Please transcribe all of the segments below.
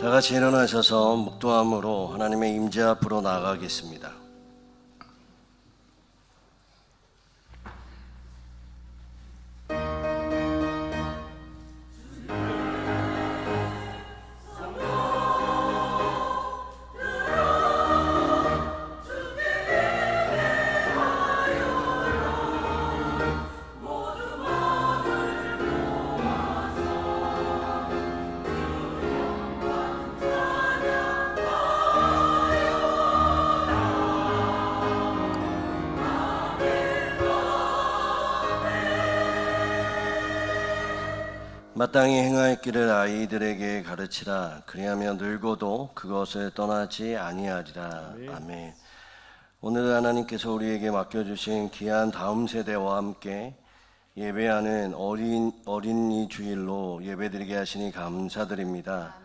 다 같이 일어나셔서 묵도함으로 하나님의 임재 앞으로 나아가겠습니다. 마땅히 행할 길을 아이들에게 가르치라. 그리하면 늙어도 그것을 떠나지 아니하리라. 아멘. 오늘 하나님께서 우리에게 맡겨주신 귀한 다음 세대와 함께 예배하는 어린이 주일로 예배드리게 하시니 감사드립니다.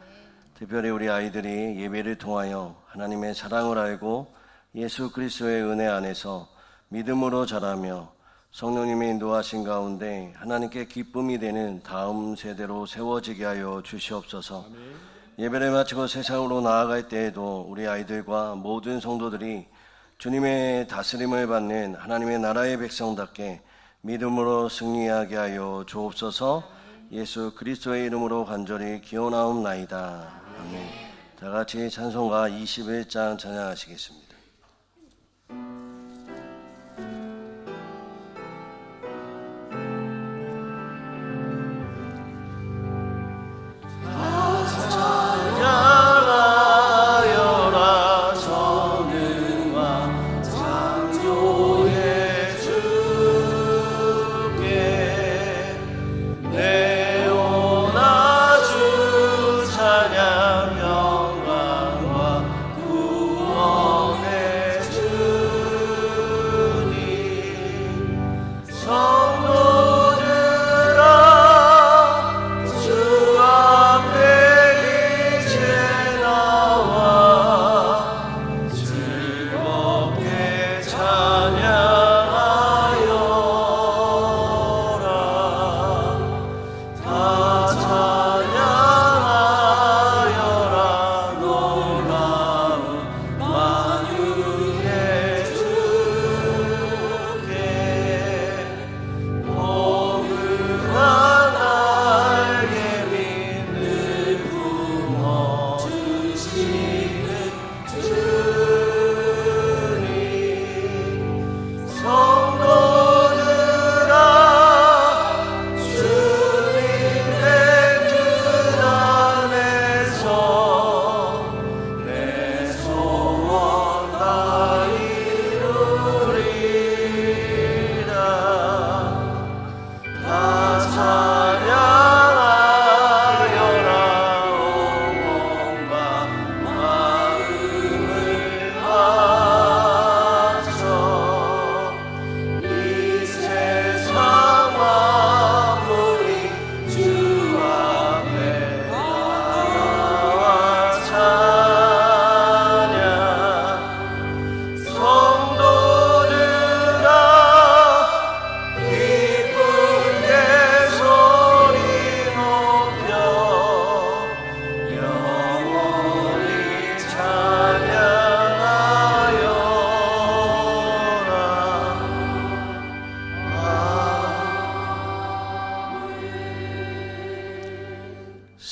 특별히 우리 아이들이 예배를 통하여 하나님의 사랑을 알고 예수 그리스도의 은혜 안에서 믿음으로 자라며 성령님의 인도하신 가운데 하나님께 기쁨이 되는 다음 세대로 세워지게 하여 주시옵소서. 예배를 마치고 세상으로 나아갈 때에도 우리 아이들과 모든 성도들이 주님의 다스림을 받는 하나님의 나라의 백성답게 믿음으로 승리하게 하여 주옵소서. 예수 그리스도의 이름으로 간절히 기원하옵나이다. 아멘. 다 같이 찬송가 21장 찬양하시겠습니다.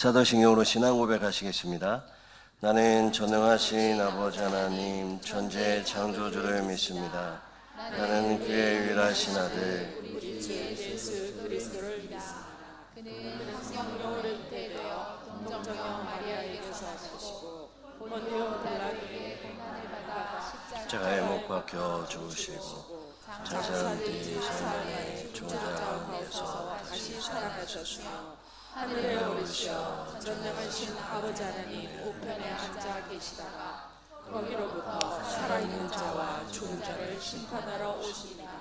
사도신경으로 신앙 고백하시겠습니다. 나는 전능하신 아버지 하나님 천지의 창조주를 믿습니다. 나는 그의 유일하신 아들 우리 주 예수 그리스도를 믿습니다. 그는 성령으로 잉태되어 동정녀 마리아에게서 나시고 본디오 빌라도의 고난을 받아 십자가에 못 박혀 죽으시고 장사한 뒤 3일에 죽은 자 가운데서 다시 살아나셨으며 하늘에 오르시어 전능하신 아버지 하나님 우편에 앉아 계시다가 거기로부터 살아있는 자와 죽은 자를 심판하러 오십니다.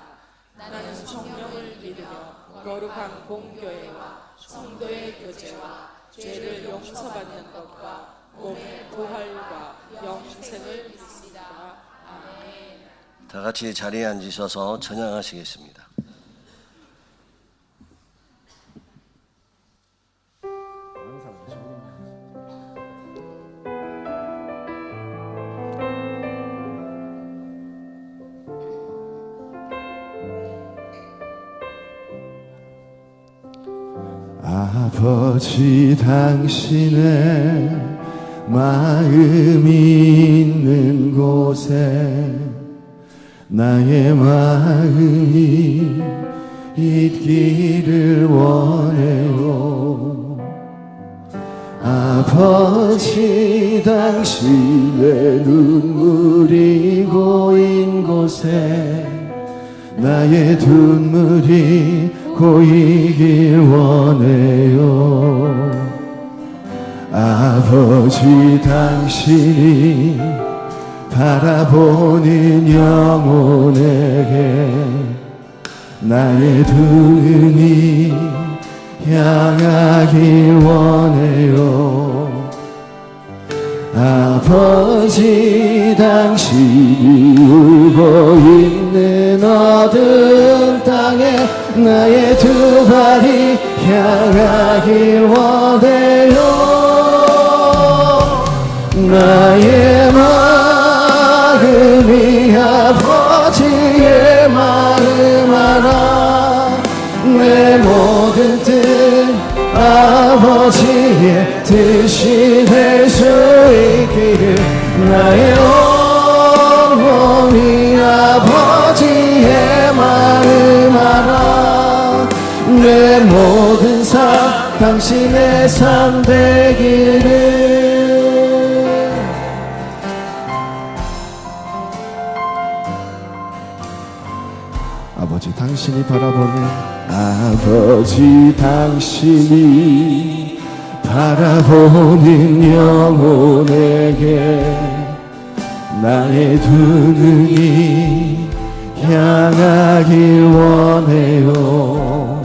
나는 성령을 믿으며 거룩한 공교회와 성도의 교제와 죄를 용서받는 것과 몸의 부활과 영생을 믿습니다. 아멘. 다 같이 자리에 앉으셔서 찬양하시겠습니다. 아버지 당신의 마음이 있는 곳에 나의 마음이 있기를 원해요. 아버지 당신의 눈물이 고인 곳에 나의 눈물이 고이길 원해요. 아버지 당신이 바라보는 영혼에게 나의 두 눈이 향하길 원해요. 아버지 당신이 울고 있는 어두운 땅에 나의 두 발이 향하길 원해요. 나의 마음이 아버지의 마음 알아. 내 모든 뜻 아버지의 뜻이 될 수 있기를 나의 온몸이 아버지의 마음 알아. 내 모든 삶 당신의 삶 되기를. 아버지 당신이 바라보는 아버지 당신이 바라보는 영혼에게 나의 두 눈이 향하길 원해요.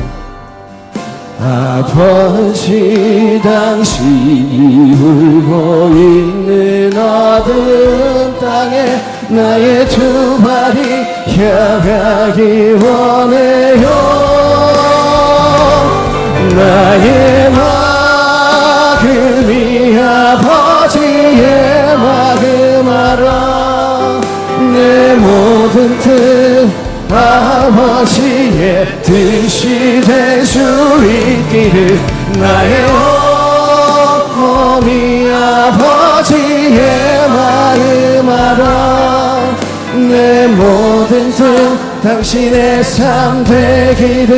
아버지 당신이 울고 있는 어두운 땅에 나의 두 발이 향하길 원해요. 나의 마음이 아버지의 마음 알아. 내 모든 뜻 아버지의 뜻이 될 수 있기를 나의 온몸이 아버지의 마음 알아. 내 모든 뜻 당신의 삶 되기를.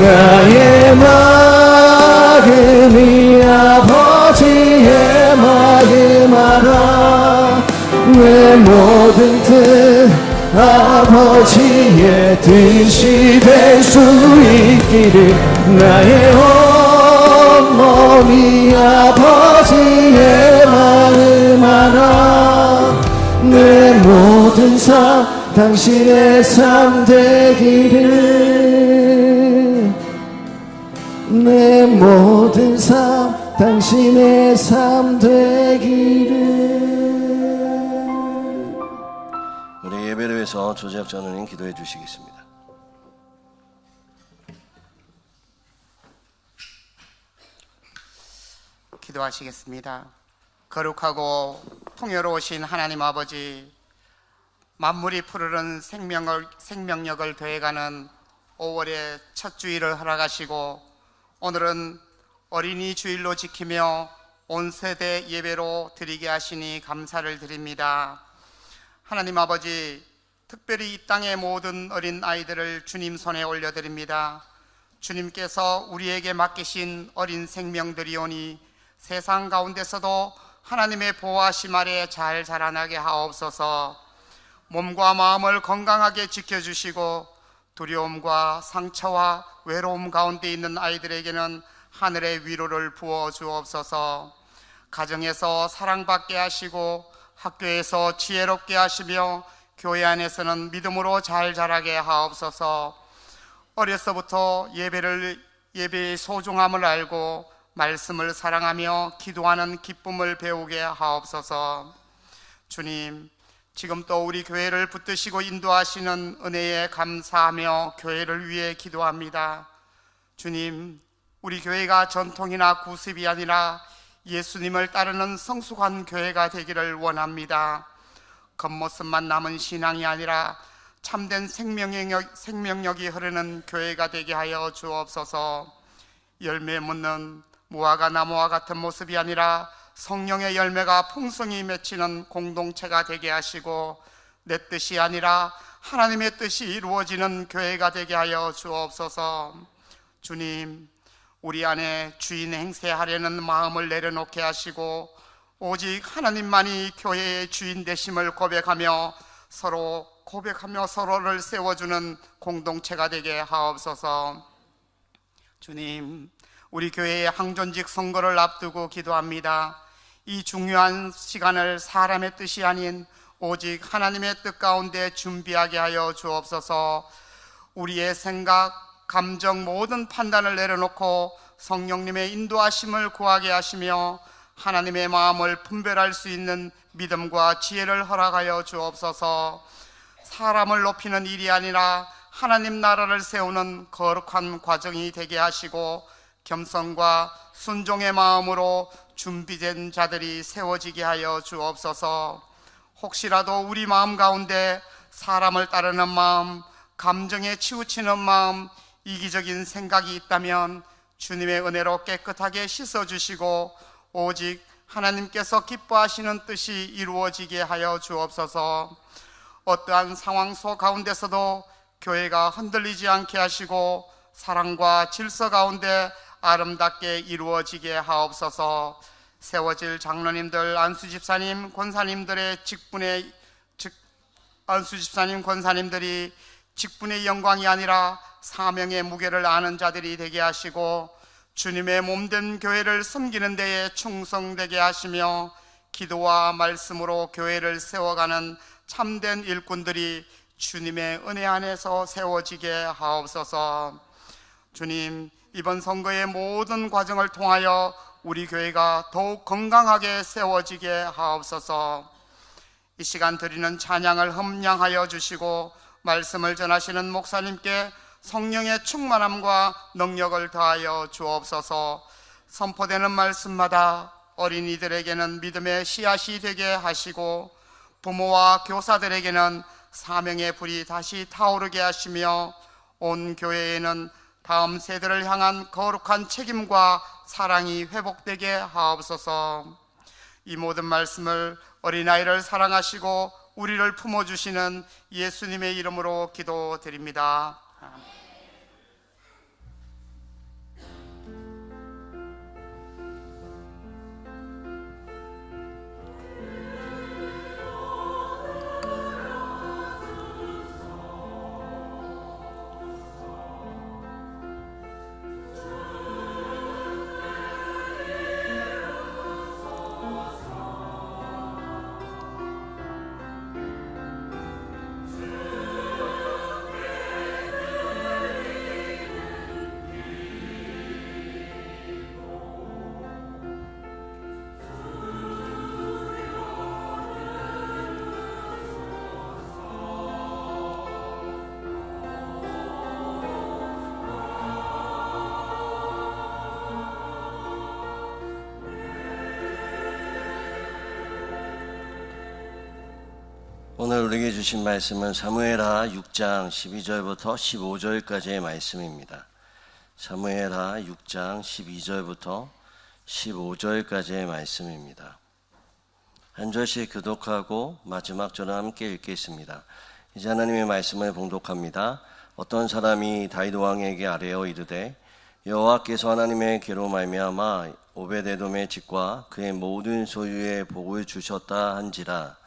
나의 마음이 아버지의 마음 알아. 내 모든 뜻 아버지의 뜻이 될 수 있기를 나의 온몸이 아버지의 마음 알아. 내 모든 삶 당신의 삶 되기를. 내 모든 삶 당신의 삶 되기를. 우리 예배를 위해서 조재혁 전우님 기도해 주시겠습니다. 기도하시겠습니다. 거룩하고 풍요로우신 하나님 아버지, 만물이 푸르른 생명력을 더해가는 5월의 첫 주일을 허락하시고 오늘은 어린이 주일로 지키며 온 세대 예배로 드리게 하시니 감사를 드립니다. 하나님 아버지, 특별히 이 땅의 모든 어린 아이들을 주님 손에 올려드립니다. 주님께서 우리에게 맡기신 어린 생명들이오니 세상 가운데서도 하나님의 보호하심 아래 잘 자라나게 하옵소서. 몸과 마음을 건강하게 지켜주시고 두려움과 상처와 외로움 가운데 있는 아이들에게는 하늘의 위로를 부어 주옵소서. 가정에서 사랑받게 하시고 학교에서 지혜롭게 하시며 교회 안에서는 믿음으로 잘 자라게 하옵소서. 어려서부터 예배의 소중함을 알고 말씀을 사랑하며 기도하는 기쁨을 배우게 하옵소서. 주님, 지금 또 우리 교회를 붙드시고 인도하시는 은혜에 감사하며 교회를 위해 기도합니다. 주님, 우리 교회가 전통이나 구습이 아니라 예수님을 따르는 성숙한 교회가 되기를 원합니다. 겉모습만 남은 신앙이 아니라 참된 생명력이 흐르는 교회가 되게 하여 주옵소서. 열매 맺는 무화과 나무와 같은 모습이 아니라 성령의 열매가 풍성히 맺히는 공동체가 되게 하시고, 내 뜻이 아니라 하나님의 뜻이 이루어지는 교회가 되게 하여 주옵소서. 주님, 우리 안에 주인 행세하려는 마음을 내려놓게 하시고, 오직 하나님만이 교회의 주인 되심을 고백하며 서로를 세워주는 공동체가 되게 하옵소서. 주님, 우리 교회의 항존직 선거를 앞두고 기도합니다. 이 중요한 시간을 사람의 뜻이 아닌 오직 하나님의 뜻 가운데 준비하게 하여 주옵소서. 우리의 생각, 감정, 모든 판단을 내려놓고 성령님의 인도하심을 구하게 하시며 하나님의 마음을 분별할 수 있는 믿음과 지혜를 허락하여 주옵소서. 사람을 높이는 일이 아니라 하나님 나라를 세우는 거룩한 과정이 되게 하시고, 겸손과 순종의 마음으로 준비된 자들이 세워지게 하여 주옵소서. 혹시라도 우리 마음 가운데 사람을 따르는 마음, 감정에 치우치는 마음, 이기적인 생각이 있다면 주님의 은혜로 깨끗하게 씻어주시고 오직 하나님께서 기뻐하시는 뜻이 이루어지게 하여 주옵소서. 어떠한 상황 속 가운데서도 교회가 흔들리지 않게 하시고 사랑과 질서 가운데 아름답게 이루어지게 하옵소서. 세워질 장로님들, 안수집사님, 권사님들이 직분의 영광이 아니라 사명의 무게를 아는 자들이 되게 하시고, 주님의 몸된 교회를 섬기는 데에 충성되게 하시며 기도와 말씀으로 교회를 세워가는 참된 일꾼들이 주님의 은혜 안에서 세워지게 하옵소서. 주님, 이번 선거의 모든 과정을 통하여 우리 교회가 더욱 건강하게 세워지게 하옵소서. 이 시간 드리는 찬양을 흠량하여 주시고 말씀을 전하시는 목사님께 성령의 충만함과 능력을 더하여 주옵소서. 선포되는 말씀마다 어린이들에게는 믿음의 씨앗이 되게 하시고 부모와 교사들에게는 사명의 불이 다시 타오르게 하시며 온 교회에는 다음 세대를 향한 거룩한 책임과 사랑이 회복되게 하옵소서. 이 모든 말씀을 어린아이를 사랑하시고 우리를 품어주시는 예수님의 이름으로 기도드립니다. 아멘. 오늘 우리에게 주신 말씀은 사무엘하 6장 12절부터 15절까지의 말씀입니다. 사무엘하 6장 12절부터 15절까지의 말씀입니다. 한 절씩 교독하고 마지막 절을 함께 읽겠습니다. 이제 하나님의 말씀을 봉독합니다. 어떤 사람이 다윗 왕에게 아뢰어 이르되 여호와께서 하나님의 계로 말미암아 오베데돔의 집과 그의 모든 소유의 복을 주셨다 한지라.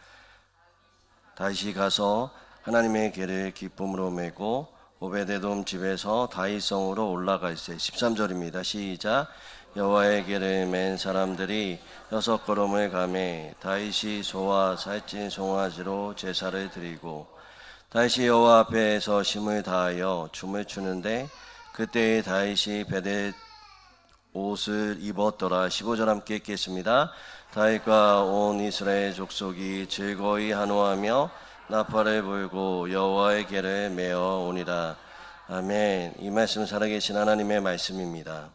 다윗이 가서 하나님의 궤를 기쁨으로 메고 오베데돔 집에서 다윗성으로 올라갈세. 13절입니다. 시작. 여호와의 궤를 맨 사람들이 6걸음을 가매 다윗이 소와 살찐 송아지로 제사를 드리고 다윗이 여호와 앞에서 힘을 다하여 춤을 추는데 그때에 다윗이 베델 옷을 입었더라. 15절 함께 읽겠습니다. 다윗과 온 이스라엘 족속이 즐거이 한호하며 나팔을 불고 여호와의 궤를 메어 오니라. 아멘. 이 말씀 살아계신 하나님의 말씀입니다.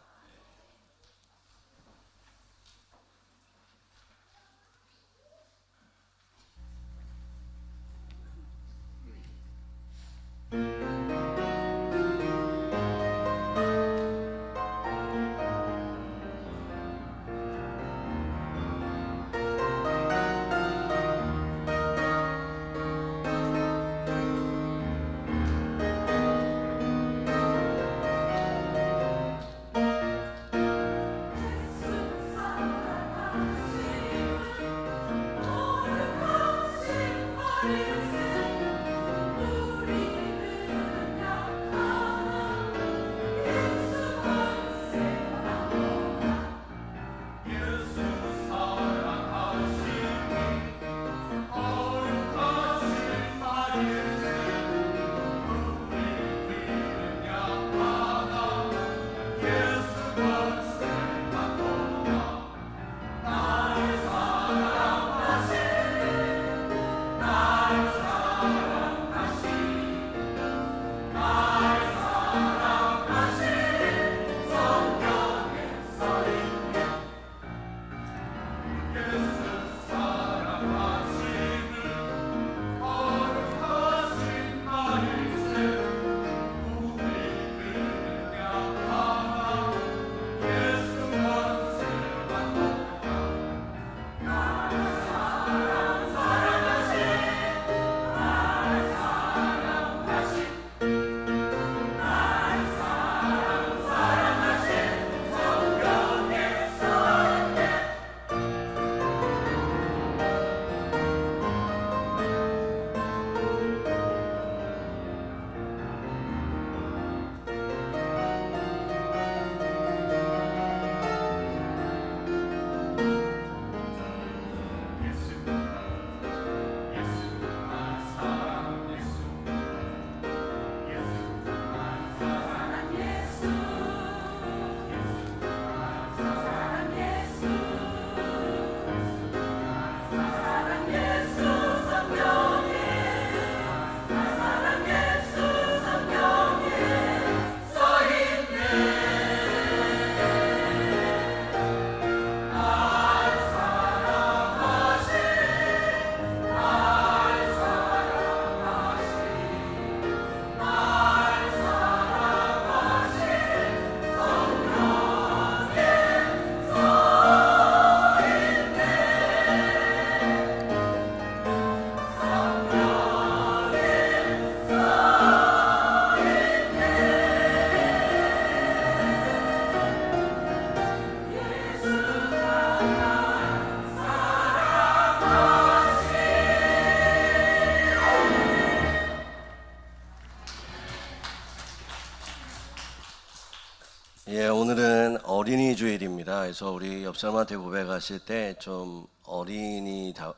아닙니다. 그래서 우리 옆 사람한테 고백하실 때 좀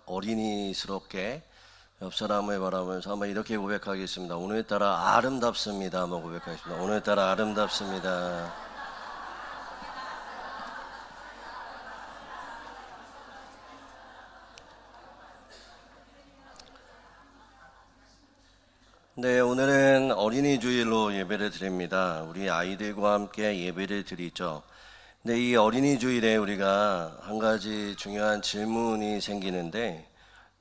어린이스럽게 옆 사람을 바라보면서 한번 이렇게 고백하겠습니다. 오늘따라 아름답습니다. 한번 고백하겠습니다. 오늘따라 아름답습니다. 네, 오늘은 어린이 주일로 예배를 드립니다. 우리 아이들과 함께 예배를 드리죠. 근데 이 어린이 주일에 우리가 한 가지 중요한 질문이 생기는데,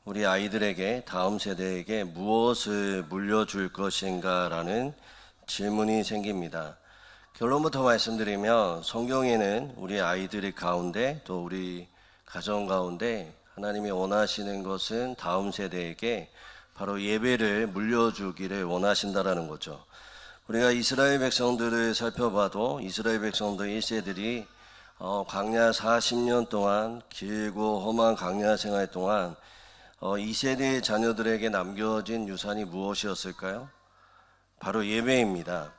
우리 아이들에게, 다음 세대에게 무엇을 물려줄 것인가 라는 질문이 생깁니다. 결론부터 말씀드리면, 성경에는 우리 아이들 가운데, 또 우리 가정 가운데 하나님이 원하시는 것은 다음 세대에게 바로 예배를 물려주기를 원하신다라는 거죠. 우리가 이스라엘 백성들을 살펴봐도 이스라엘 백성들 1세들이 광야 40년 동안, 길고 험한 광야 생활 동안 2세대의 자녀들에게 남겨진 유산이 무엇이었을까요? 바로 예배입니다.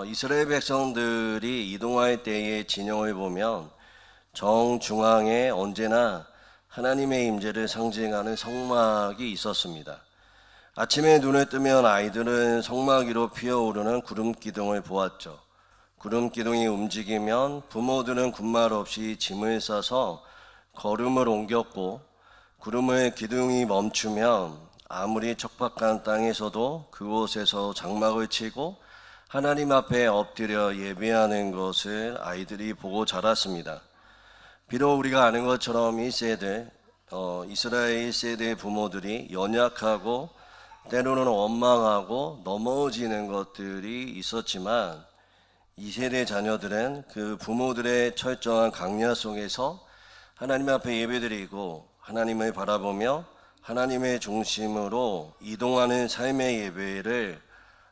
이스라엘 백성들이 이동할 때의 진영을 보면 정중앙에 언제나 하나님의 임재를 상징하는 성막이 있었습니다. 아침에 눈을 뜨면 아이들은 성막 위로 피어오르는 구름 기둥을 보았죠. 구름 기둥이 움직이면 부모들은 군말 없이 짐을 싸서 걸음을 옮겼고, 구름의 기둥이 멈추면 아무리 척박한 땅에서도 그곳에서 장막을 치고 하나님 앞에 엎드려 예배하는 것을 아이들이 보고 자랐습니다. 비록 우리가 아는 것처럼 1세대, 이스라엘 1세대의 부모들이 연약하고 때로는 원망하고 넘어지는 것들이 있었지만, 2세대 자녀들은 그 부모들의 철저한 강야 속에서 하나님 앞에 예배드리고 하나님을 바라보며 하나님의 중심으로 이동하는 삶의 예배를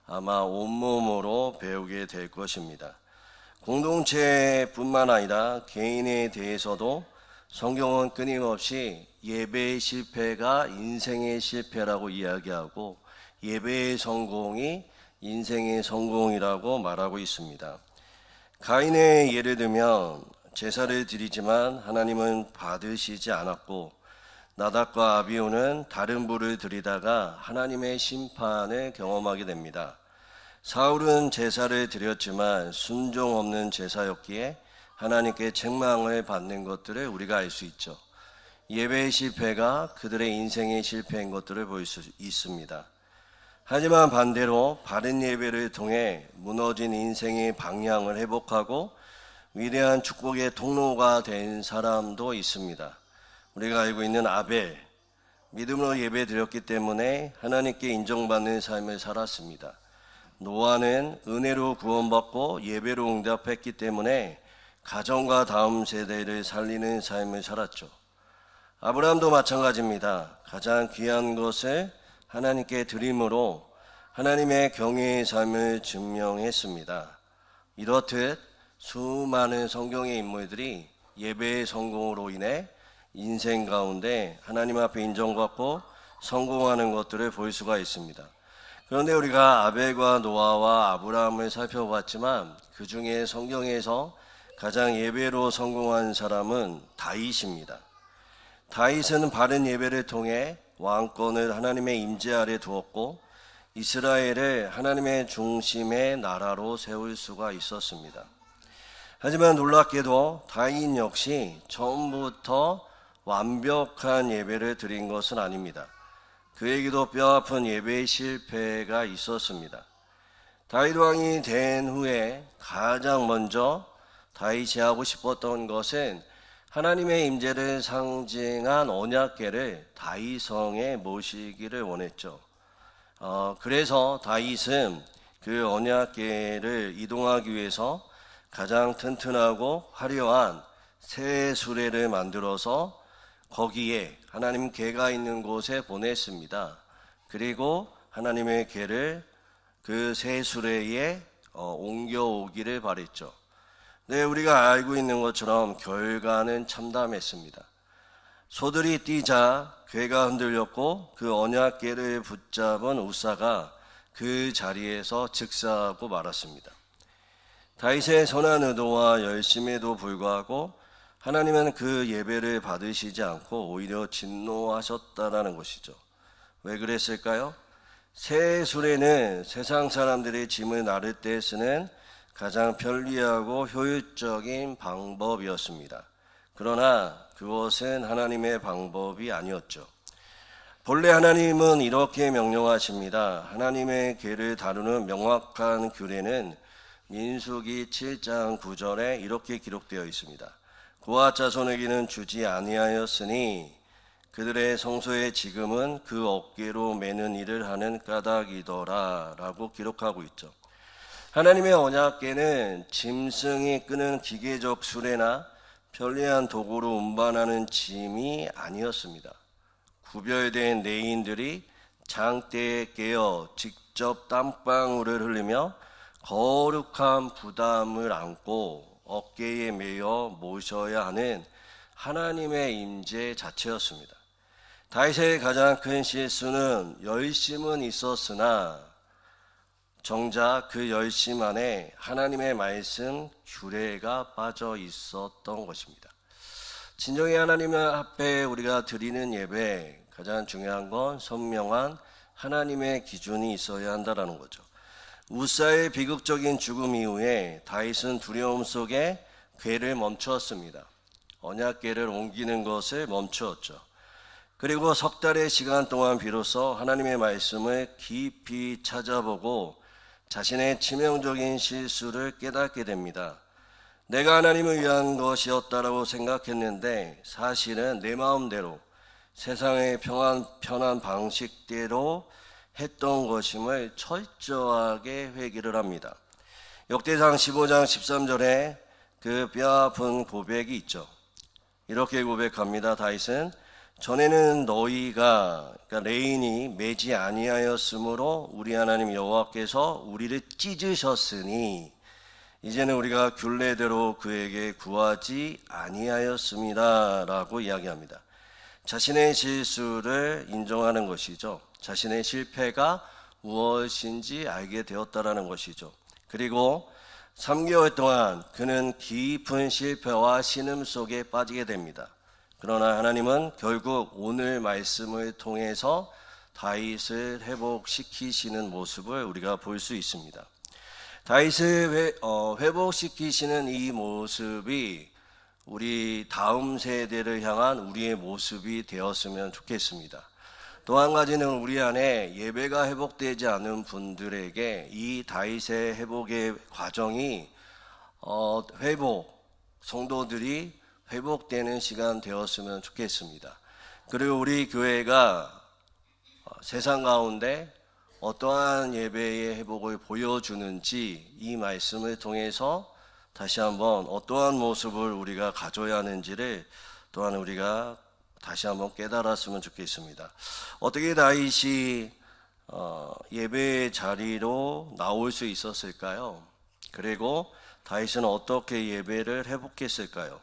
아마 온몸으로 배우게 될 것입니다. 공동체뿐만 아니라 개인에 대해서도 성경은 끊임없이 예배의 실패가 인생의 실패라고 이야기하고 예배의 성공이 인생의 성공이라고 말하고 있습니다. 가인의 예를 들면 제사를 드리지만 하나님은 받으시지 않았고, 나답과 아비후는 다른 불을 드리다가 하나님의 심판을 경험하게 됩니다. 사울은 제사를 드렸지만 순종 없는 제사였기에 하나님께 책망을 받는 것들을 우리가 알 수 있죠. 예배의 실패가 그들의 인생의 실패인 것들을 볼 수 있습니다. 하지만 반대로 바른 예배를 통해 무너진 인생의 방향을 회복하고 위대한 축복의 통로가 된 사람도 있습니다. 우리가 알고 있는 아벨, 믿음으로 예배 드렸기 때문에 하나님께 인정받는 삶을 살았습니다. 노아는 은혜로 구원받고 예배로 응답했기 때문에 가정과 다음 세대를 살리는 삶을 살았죠. 아브라함도 마찬가지입니다. 가장 귀한 것을 하나님께 드림으로 하나님의 경외의 삶을 증명했습니다. 이렇듯 수많은 성경의 인물들이 예배의 성공으로 인해 인생 가운데 하나님 앞에 인정받고 성공하는 것들을 볼 수가 있습니다. 그런데 우리가 아벨과 노아와 아브라함을 살펴봤지만 그 중에 성경에서 가장 예배로 성공한 사람은 다윗입니다. 다윗은 바른 예배를 통해 왕권을 하나님의 임재 아래 두었고 이스라엘을 하나님의 중심의 나라로 세울 수가 있었습니다. 하지만 놀랍게도 다윗 역시 처음부터 완벽한 예배를 드린 것은 아닙니다. 그에게도 뼈아픈 예배의 실패가 있었습니다. 다윗 왕이 된 후에 가장 먼저 다윗이 하고 싶었던 것은 하나님의 임재를 상징한 언약궤를 다윗성에 모시기를 원했죠. 그래서 다윗은 그 언약궤를 이동하기 위해서 가장 튼튼하고 화려한 새 수레를 만들어서 거기에 하나님 궤가 있는 곳에 보냈습니다. 그리고 하나님의 궤를 그 새 수레에 옮겨오기를 바랬죠. 네, 우리가 알고 있는 것처럼 결과는 참담했습니다. 소들이 뛰자 궤가 흔들렸고 그 언약궤를 붙잡은 우사가 그 자리에서 즉사하고 말았습니다. 다윗의 선한 의도와 열심에도 불구하고 하나님은 그 예배를 받으시지 않고 오히려 진노하셨다라는 것이죠. 왜 그랬을까요? 새 수레는 세상 사람들의 짐을 나를 때 쓰는 가장 편리하고 효율적인 방법이었습니다. 그러나 그것은 하나님의 방법이 아니었죠. 본래 하나님은 이렇게 명령하십니다. 하나님의 궤를 다루는 명확한 규례는 민수기 7장 9절에 이렇게 기록되어 있습니다. 그와 자손에게는 주지 아니하였으니 그들의 성소에 지금은 그 어깨로 매는 일을 하는 까닭이더라 라고 기록하고 있죠. 하나님의 언약궤는 짐승이 끄는 기계적 수레나 편리한 도구로 운반하는 짐이 아니었습니다. 구별된 레인들이 장대에 깨어 직접 땀방울을 흘리며 거룩한 부담을 안고 어깨에 매여 모셔야 하는 하나님의 임재 자체였습니다. 다윗의 가장 큰 실수는 열심은 있었으나 정작 그 열심 안에 하나님의 말씀 규례가 빠져 있었던 것입니다. 진정히 하나님 앞에 우리가 드리는 예배 가장 중요한 건 선명한 하나님의 기준이 있어야 한다는 거죠. 우사의 비극적인 죽음 이후에 다윗은 두려움 속에 궤를 멈추었습니다. 언약궤를 옮기는 것을 멈추었죠. 그리고 석 달의 시간 동안 비로소 하나님의 말씀을 깊이 찾아보고 자신의 치명적인 실수를 깨닫게 됩니다. 내가 하나님을 위한 것이었다라고 생각했는데 사실은 내 마음대로 세상의 편한 방식대로 했던 것임을 철저하게 회개를 합니다. 역대상 15장 13절에 그 뼈아픈 고백이 있죠. 이렇게 고백합니다. 다윗은 전에는 너희가 그러니까 레인이 매지 아니하였으므로 우리 하나님 여호와께서 우리를 찢으셨으니 이제는 우리가 균례대로 그에게 구하지 아니하였습니다 라고 이야기합니다. 자신의 실수를 인정하는 것이죠. 자신의 실패가 무엇인지 알게 되었다라는 것이죠. 그리고 3개월 동안 그는 깊은 실패와 신음 속에 빠지게 됩니다. 그러나 하나님은 결국 오늘 말씀을 통해서 다윗을 회복시키시는 모습을 우리가 볼 수 있습니다. 다윗을 회복시키시는 이 모습이 우리 다음 세대를 향한 우리의 모습이 되었으면 좋겠습니다. 또 한 가지는 우리 안에 예배가 회복되지 않은 분들에게 이 다윗의 회복의 과정이 성도들이 회복되는 시간 되었으면 좋겠습니다. 그리고 우리 교회가 세상 가운데 어떠한 예배의 회복을 보여주는지 이 말씀을 통해서 다시 한번 어떠한 모습을 우리가 가져야 하는지를 또한 우리가 다시 한번 깨달았으면 좋겠습니다. 어떻게 다윗이 예배의 자리로 나올 수 있었을까요? 그리고 다윗은 어떻게 예배를 회복했을까요?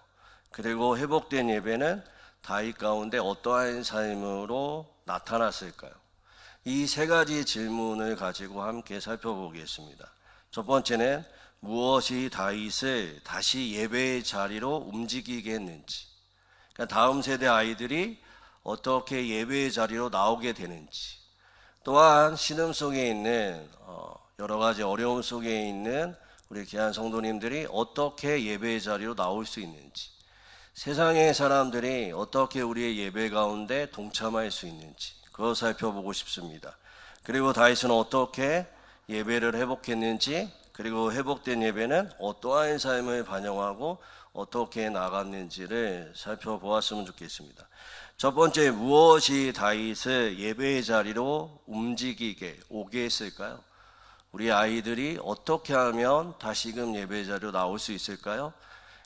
그리고 회복된 예배는 다윗 가운데 어떠한 삶으로 나타났을까요? 이 세 가지 질문을 가지고 함께 살펴보겠습니다. 첫 번째는 무엇이 다윗을 다시 예배의 자리로 움직이게 했는지, 그러니까 다음 세대 아이들이 어떻게 예배의 자리로 나오게 되는지, 또한 신음 속에 있는 여러 가지 어려움 속에 있는 우리 귀한 성도님들이 어떻게 예배의 자리로 나올 수 있는지, 세상의 사람들이 어떻게 우리의 예배 가운데 동참할 수 있는지 그걸 살펴보고 싶습니다. 그리고 다윗은 어떻게 예배를 회복했는지, 그리고 회복된 예배는 어떠한 삶을 반영하고 어떻게 나갔는지를 살펴보았으면 좋겠습니다. 첫 번째, 무엇이 다윗을 예배의 자리로 움직이게 오게 했을까요? 우리 아이들이 어떻게 하면 다시금 예배의 자리로 나올 수 있을까요?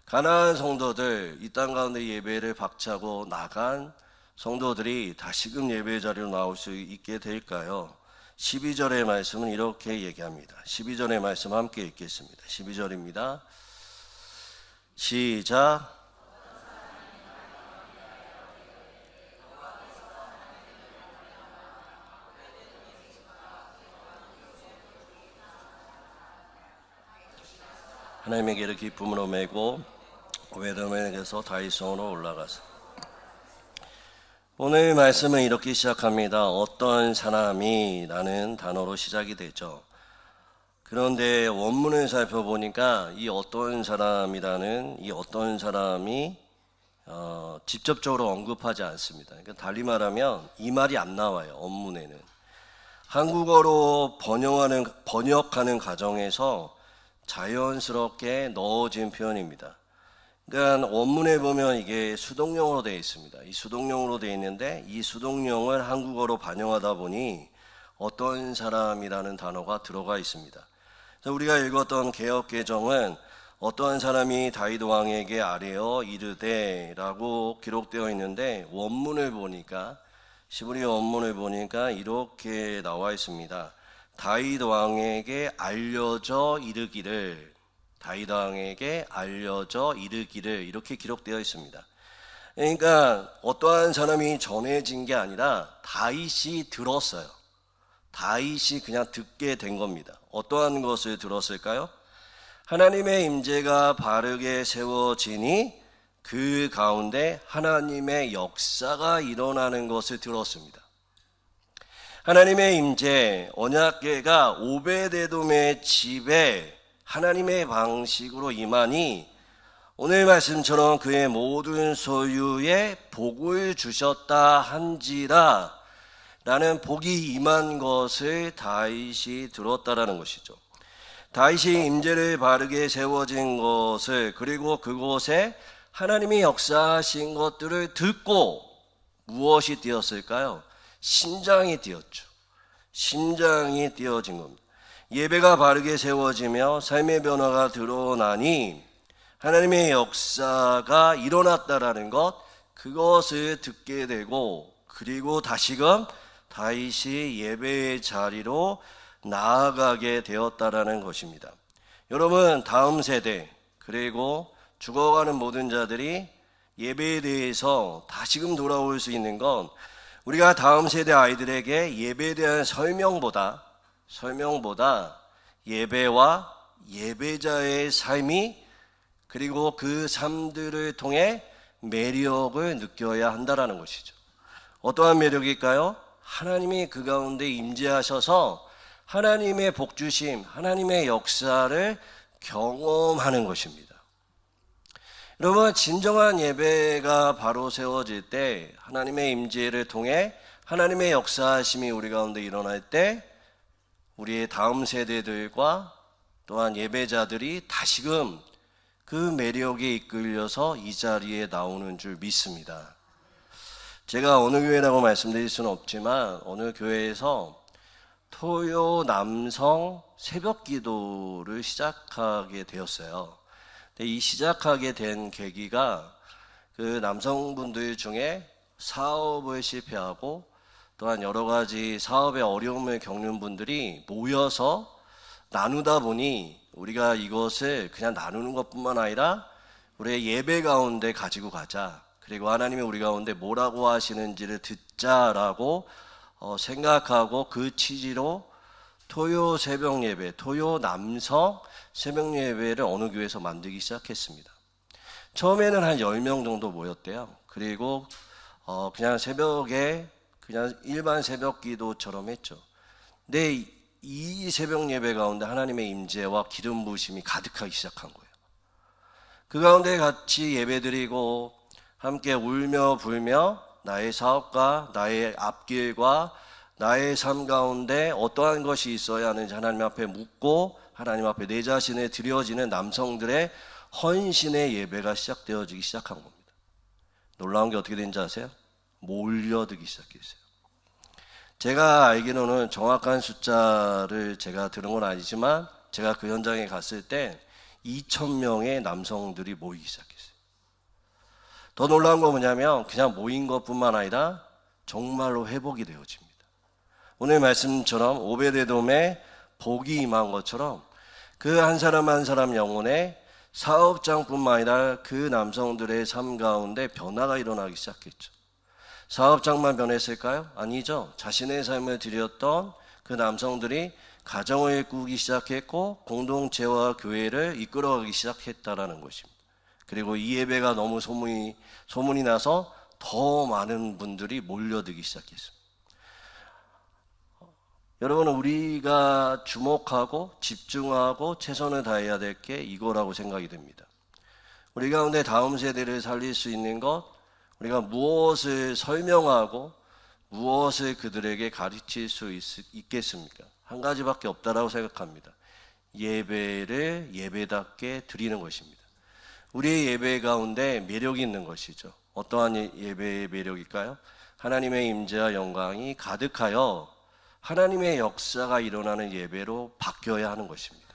가난한 성도들, 이 땅 가운데 예배를 박차고 나간 성도들이 다시금 예배의 자리로 나올 수 있게 될까요? 12절의 말씀은 이렇게 얘기합니다. 12절의 말씀 함께 읽겠습니다. 12절입니다. 시작. 하나님에게를 기쁨으로 메고 오베드에게서 다윗성으로 올라가서. 오늘 말씀은 이렇게 시작합니다. 어떤 사람이 라는 단어로 시작이 되죠. 그런데 원문을 살펴보니까 이 어떤 사람이라는 이 어떤 사람이 직접적으로 언급하지 않습니다. 그러니까 달리 말하면 이 말이 안 나와요. 원문에는. 한국어로 번역하는 과정에서 자연스럽게 넣어진 표현입니다. 그러니까 원문에 보면 이게 수동용어로 되어 있습니다. 이 수동용어로 되어 있는데 이 수동용을 한국어로 반영하다 보니 어떤 사람이라는 단어가 들어가 있습니다. 우리가 읽었던 개역개정은 어떠한 사람이 다윗 왕에게 아뢰어 이르되 라고 기록되어 있는데 원문을 보니까 시브리 원문을 보니까 이렇게 나와 있습니다. 다윗 왕에게 알려져 이르기를, 다윗 왕에게 알려져 이르기를 이렇게 기록되어 있습니다. 그러니까 어떠한 사람이 전해진 게 아니라 다윗이 들었어요. 다윗이 그냥 듣게 된 겁니다. 어떠한 것을 들었을까요? 하나님의 임재가 바르게 세워지니 그 가운데 하나님의 역사가 일어나는 것을 들었습니다. 하나님의 임재, 언약궤가 오베데돔의 집에 하나님의 방식으로 임하니 오늘 말씀처럼 그의 모든 소유에 복을 주셨다 한지라 라는 복이 임한 것을 다윗이 들었다라는 것이죠. 다윗이 임재를 바르게 세워진 것을, 그리고 그곳에 하나님이 역사하신 것들을 듣고 무엇이 뛰었을까요? 심장이 뛰었죠. 심장이 뛰어진 겁니다. 예배가 바르게 세워지며 삶의 변화가 드러나니 하나님의 역사가 일어났다라는 것, 그것을 듣게 되고, 그리고 다시금 다윗이 예배의 자리로 나아가게 되었다라는 것입니다. 여러분, 다음 세대 그리고 죽어가는 모든 자들이 예배에 대해서 다시금 돌아올 수 있는 건 우리가 다음 세대 아이들에게 예배에 대한 설명보다 예배와 예배자의 삶이, 그리고 그 삶들을 통해 매력을 느껴야 한다라는 것이죠. 어떠한 매력일까요? 하나님이 그 가운데 임재하셔서 하나님의 복주심, 하나님의 역사를 경험하는 것입니다. 여러분, 진정한 예배가 바로 세워질 때, 하나님의 임재를 통해 하나님의 역사하심이 우리 가운데 일어날 때 우리의 다음 세대들과 또한 예배자들이 다시금 그 매력에 이끌려서 이 자리에 나오는 줄 믿습니다. 제가 어느 교회라고 말씀드릴 수는 없지만 어느 교회에서 토요 남성 새벽 기도를 시작하게 되었어요. 근데 이 시작하게 된 계기가 그 남성분들 중에 사업을 실패하고 또한 여러 가지 사업의 어려움을 겪는 분들이 모여서 나누다 보니 우리가 이것을 그냥 나누는 것뿐만 아니라 우리의 예배 가운데 가지고 가자. 그리고 하나님이 우리 가운데 뭐라고 하시는지를 듣자라고 생각하고 그 취지로 토요 새벽 예배, 토요 남성 새벽 예배를 어느 교회에서 만들기 시작했습니다. 처음에는 한 10명 정도 모였대요. 그리고 그냥 새벽에 그냥 일반 새벽 기도처럼 했죠. 근데 이 새벽 예배 가운데 하나님의 임재와 기름 부으심이 가득하기 시작한 거예요. 그 가운데 같이 예배드리고 함께 울며 불며 나의 사업과 나의 앞길과 나의 삶 가운데 어떠한 것이 있어야 하는지 하나님 앞에 묻고 하나님 앞에 내 자신을 드려지는 남성들의 헌신의 예배가 시작되어지기 시작한 겁니다. 놀라운 게 어떻게 된지 아세요? 몰려들기 시작했어요. 제가 알기로는 정확한 숫자를 제가 들은 건 아니지만 제가 그 현장에 갔을 때 2,000명의 남성들이 모이기 시작했어요. 더 놀라운 건 뭐냐면 그냥 모인 것뿐만 아니라 정말로 회복이 되어집니다. 오늘 말씀처럼 오베데돔에 복이 임한 것처럼 그 한 사람 한 사람 영혼에 사업장뿐만 아니라 그 남성들의 삶 가운데 변화가 일어나기 시작했죠. 사업장만 변했을까요? 아니죠. 자신의 삶을 드렸던 그 남성들이 가정을 꾸기 시작했고 공동체와 교회를 이끌어가기 시작했다라는 것입니다. 그리고 이 예배가 너무 소문이 나서 더 많은 분들이 몰려들기 시작했습니다. 여러분, 우리가 주목하고 집중하고 최선을 다해야 될 게 이거라고 생각이 됩니다. 우리 가운데 다음 세대를 살릴 수 있는 것, 우리가 무엇을 설명하고 무엇을 그들에게 가르칠 수 있겠습니까? 한 가지밖에 없다라고 생각합니다. 예배를 예배답게 드리는 것입니다. 우리의 예배 가운데 매력이 있는 것이죠. 어떠한 예배의 매력일까요? 하나님의 임재와 영광이 가득하여 하나님의 역사가 일어나는 예배로 바뀌어야 하는 것입니다.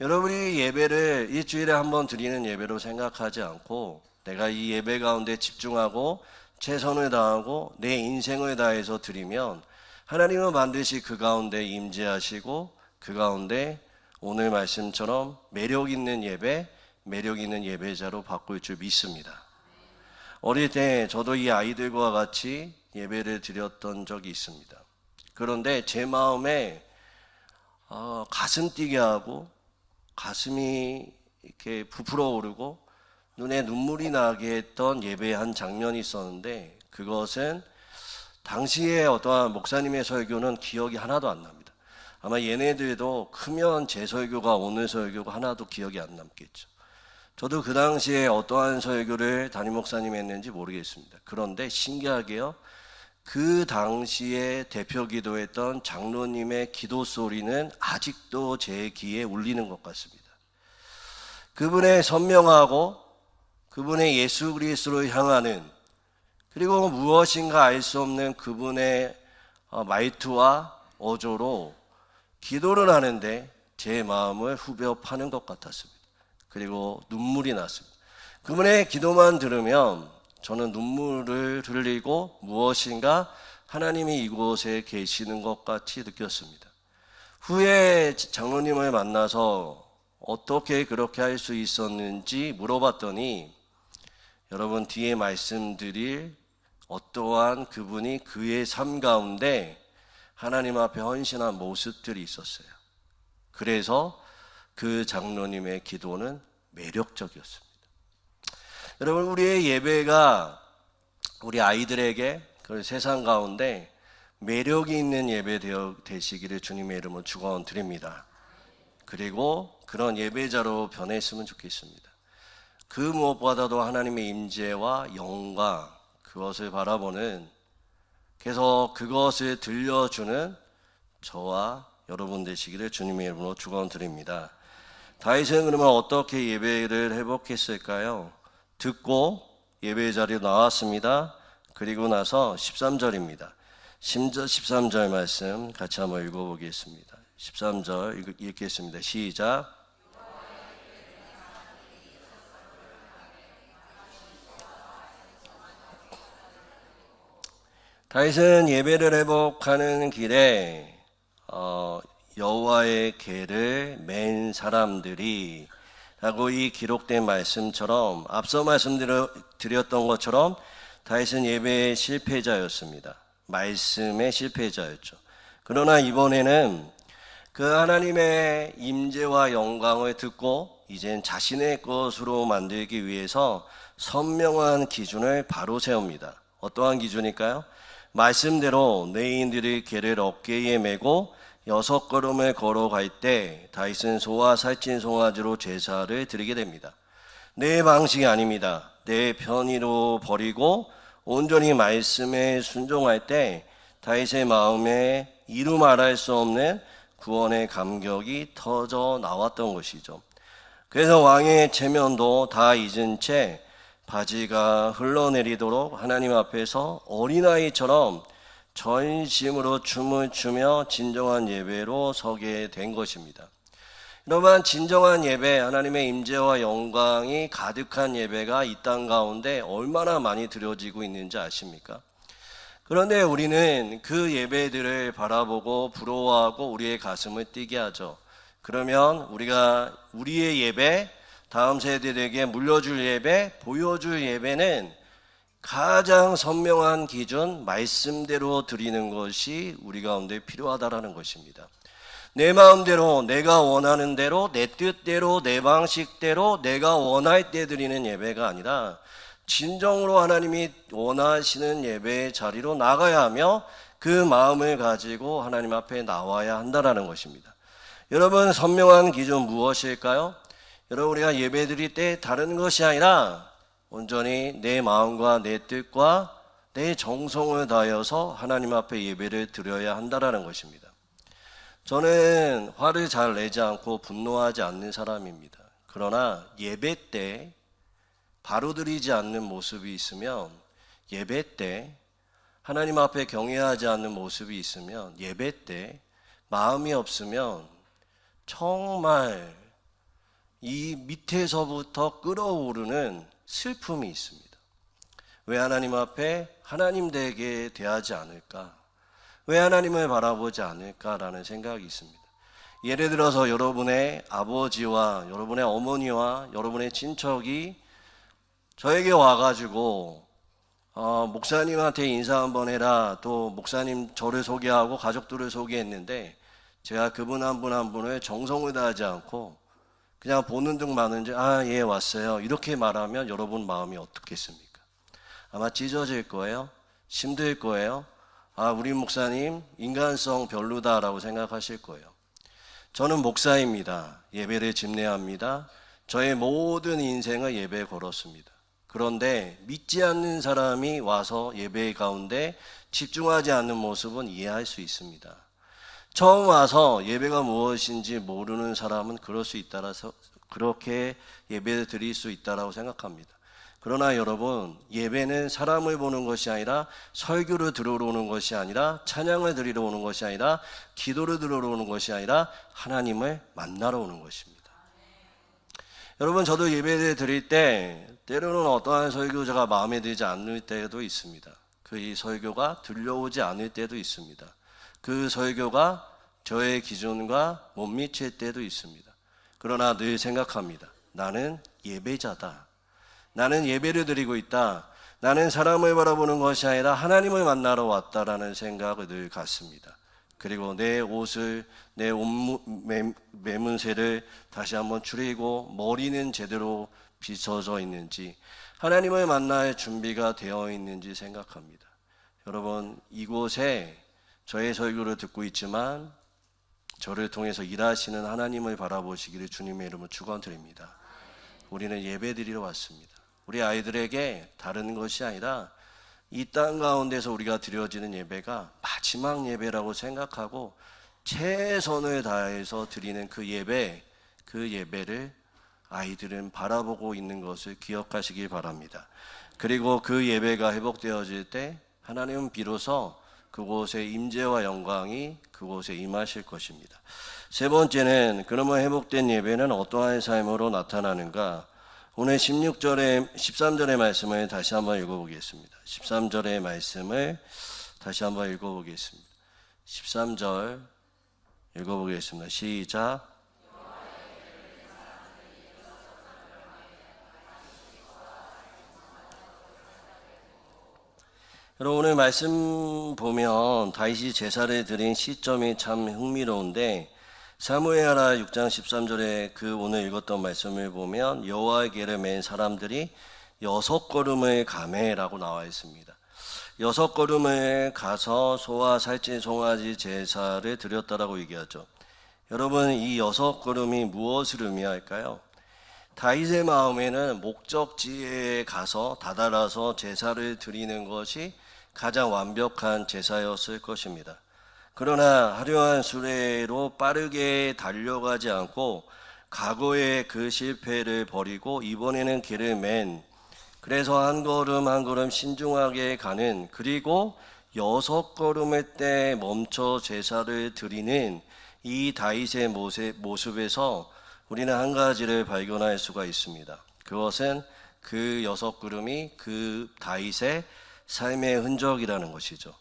여러분이 예배를 일주일에 한 번 드리는 예배로 생각하지 않고 내가 이 예배 가운데 집중하고 최선을 다하고 내 인생을 다해서 드리면 하나님은 반드시 그 가운데 임재하시고 그 가운데 오늘 말씀처럼 매력 있는 예배, 매력 있는 예배자로 바꿀 줄 믿습니다. 어릴 때 저도 이 아이들과 같이 예배를 드렸던 적이 있습니다. 그런데 제 마음에 가슴 뛰게 하고 가슴이 이렇게 부풀어 오르고 눈에 눈물이 나게 했던 예배의 한 장면이 있었는데, 그것은 당시에 어떠한 목사님의 설교는 기억이 하나도 안 납니다. 아마 얘네들도 크면 제 설교가 오늘 설교가 하나도 기억이 안 남겠죠. 저도 그 당시에 어떠한 설교를 담임 목사님이 했는지 모르겠습니다. 그런데 신기하게요, 그 당시에 대표 기도했던 장로님의 기도 소리는 아직도 제 귀에 울리는 것 같습니다. 그분의 선명하고 그분의 예수 그리스도를 향하는, 그리고 무엇인가 알 수 없는 그분의 말투와 어조로 기도를 하는데 제 마음을 후벼 파는 것 같았습니다. 그리고 눈물이 났습니다. 그분의 기도만 들으면 저는 눈물을 흘리고 무엇인가 하나님이 이곳에 계시는 것 같이 느꼈습니다. 후에 장로님을 만나서 어떻게 그렇게 할 수 있었는지 물어봤더니, 여러분 뒤에 말씀드릴 어떠한 그분이 그의 삶 가운데 하나님 앞에 헌신한 모습들이 있었어요. 그래서 그 장로님의 기도는 매력적이었습니다. 여러분, 우리의 예배가 우리 아이들에게 그 세상 가운데 매력이 있는 예배 되시기를 주님의 이름으로 축원드립니다. 그리고 그런 예배자로 변했으면 좋겠습니다. 그 무엇보다도 하나님의 임재와 영광, 그것을 바라보는, 그래서 그것을 들려주는 저와 여러분 되시기를 주님의 이름으로 축원드립니다. 다윗은 그러면 어떻게 예배를 회복했을까요? 듣고 예배 자리에 나왔습니다. 그리고 나서 13절입니다. 13절 말씀 같이 한번 읽어보겠습니다. 13절 읽겠습니다. 시작. 다윗은 예배를 회복하는 길에 여호와의 궤를 맨 사람들이 라고 이 기록된 말씀처럼, 앞서 말씀드렸던 것처럼 다윗은 예배의 실패자였습니다. 말씀의 실패자였죠. 그러나 이번에는 그 하나님의 임재와 영광을 듣고 이젠 자신의 것으로 만들기 위해서 선명한 기준을 바로 세웁니다. 어떠한 기준일까요? 말씀대로 내인들의 궤를 어깨에 메고 6걸음을 걸어갈 때 다윗은 소와 살찐 송아지로 제사를 드리게 됩니다. 내 방식이 아닙니다. 내 편의로 버리고 온전히 말씀에 순종할 때 다윗의 마음에 이루 말할 수 없는 구원의 감격이 터져 나왔던 것이죠. 그래서 왕의 체면도 다 잊은 채 바지가 흘러내리도록 하나님 앞에서 어린아이처럼 전심으로 춤을 추며 진정한 예배로 서게 된 것입니다. 여러분, 진정한 예배, 하나님의 임재와 영광이 가득한 예배가 이 땅 가운데 얼마나 많이 드려지고 있는지 아십니까? 그런데 우리는 그 예배들을 바라보고 부러워하고 우리의 가슴을 뛰게 하죠. 그러면 우리가 우리의 예배, 다음 세대들에게 물려줄 예배, 보여줄 예배는 가장 선명한 기준, 말씀대로 드리는 것이 우리 가운데 필요하다라는 것입니다. 내 마음대로, 내가 원하는 대로, 내 뜻대로, 내 방식대로, 내가 원할 때 드리는 예배가 아니라 진정으로 하나님이 원하시는 예배의 자리로 나가야 하며 그 마음을 가지고 하나님 앞에 나와야 한다는 것입니다. 여러분, 선명한 기준 무엇일까요? 여러분, 우리가 예배 드릴 때 다른 것이 아니라 온전히 내 마음과 내 뜻과 내 정성을 다하여서 하나님 앞에 예배를 드려야 한다는 것입니다. 저는 화를 잘 내지 않고 분노하지 않는 사람입니다. 그러나 예배 때 바로 드리지 않는 모습이 있으면, 예배 때 하나님 앞에 경외하지 않는 모습이 있으면, 예배 때 마음이 없으면 정말 이 밑에서부터 끓어오르는 슬픔이 있습니다. 왜 하나님 앞에 하나님되게 대하지 않을까? 왜 하나님을 바라보지 않을까라는 생각이 있습니다. 예를 들어서 여러분의 아버지와 여러분의 어머니와 여러분의 친척이 저에게 와가지고 목사님한테 인사 한번 해라, 또 목사님 저를 소개하고 가족들을 소개했는데 제가 그분 한 분 한 분을 정성을 다하지 않고 그냥 보는 둥 마는 듯 예 왔어요 이렇게 말하면 여러분 마음이 어떻겠습니까? 아마 찢어질 거예요. 힘들 거예요. 우리 목사님 인간성 별로다라고 생각하실 거예요. 저는 목사입니다. 예배를 집례합니다. 저의 모든 인생을 예배에 걸었습니다. 그런데 믿지 않는 사람이 와서 예배 가운데 집중하지 않는 모습은 이해할 수 있습니다. 처음 와서 예배가 무엇인지 모르는 사람은 그럴 수 있다라서 그렇게 예배를 드릴 수 있다라고 생각합니다. 그러나 여러분, 예배는 사람을 보는 것이 아니라 설교를 들으러 오는 것이 아니라 찬양을 드리러 오는 것이 아니라 기도를 들으러 오는 것이 아니라 하나님을 만나러 오는 것입니다. 여러분, 저도 예배를 드릴 때 때로는 어떠한 설교자가 마음에 들지 않을 때도 있습니다. 그 설교가 들려오지 않을 때도 있습니다. 그 설교가 저의 기준과 못 미칠 때도 있습니다. 그러나 늘 생각합니다. 나는 예배자다. 나는 예배를 드리고 있다. 나는 사람을 바라보는 것이 아니라 하나님을 만나러 왔다라는 생각을 늘 갖습니다. 그리고 내 옷을, 내 옷 매문새를 다시 한번 추리고 머리는 제대로 빗어져 있는지, 하나님을 만날 준비가 되어 있는지 생각합니다. 여러분, 이곳에 저의 설교를 듣고 있지만 저를 통해서 일하시는 하나님을 바라보시기를 주님의 이름으로 축원드립니다. 우리는 예배드리러 왔습니다. 우리 아이들에게 다른 것이 아니라 이 땅 가운데서 우리가 드려지는 예배가 마지막 예배라고 생각하고 최선을 다해서 드리는 그 예배를 아이들은 바라보고 있는 것을 기억하시기 바랍니다. 그리고 그 예배가 회복되어질 때 하나님은 비로소 그곳의 임재와 영광이 그곳에 임하실 것입니다. 세 번째는, 그러면 회복된 예배는 어떠한 삶으로 나타나는가? 오늘 13절의 말씀을 다시 한번 읽어보겠습니다. 13절의 말씀을 다시 한번 읽어보겠습니다. 13절 읽어보겠습니다. 시작. 여러분, 오늘 말씀 보면 다윗이 제사를 드린 시점이 참 흥미로운데, 사무엘하 6장 13절에 그 오늘 읽었던 말씀을 보면 여호와의 궤를 맨 사람들이 6걸음을 가매라고 나와 있습니다. 6걸음을 가서 소와 살찐 송아지 제사를 드렸다라고 얘기하죠. 여러분, 이 6걸음이 무엇을 의미할까요? 다윗의 마음에는 목적지에 가서 다다라서 제사를 드리는 것이 가장 완벽한 제사였을 것입니다. 그러나 화려한 수레로 빠르게 달려가지 않고 과거의 그 실패를 버리고 이번에는 길을 맨, 그래서 한 걸음 한 걸음 신중하게 가는, 그리고 6걸음을 때 멈춰 제사를 드리는 이 다윗의 모습에서 우리는 한 가지를 발견할 수가 있습니다. 그것은 그 6걸음이 그 다윗의 삶의 흔적이라는 것이죠.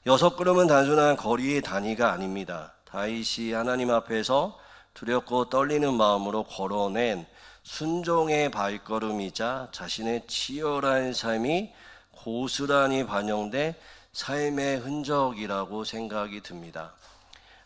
6걸음은 단순한 거리의 단위가 아닙니다. 다윗이 하나님 앞에서 두렵고 떨리는 마음으로 걸어낸 순종의 발걸음이자 자신의 치열한 삶이 고스란히 반영된 삶의 흔적이라고 생각이 듭니다.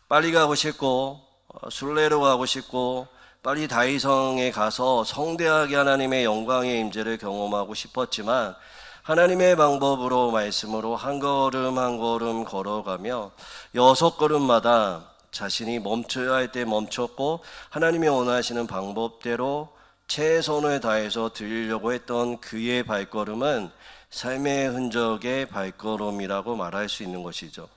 빨리 가고 싶고 순례로 가고 싶고 빨리 다윗성에 가서 성대하게 하나님의 영광의 임재를 경험하고 싶었지만 하나님의 방법으로 말씀으로 한 걸음 한 걸음 걸어가며 6걸음마다 자신이 멈춰야 할 때 멈췄고 하나님이 원하시는 방법대로 최선을 다해서 드리려고 했던 그의 발걸음은 삶의 흔적의 발걸음이라고 말할 수 있는 것이죠.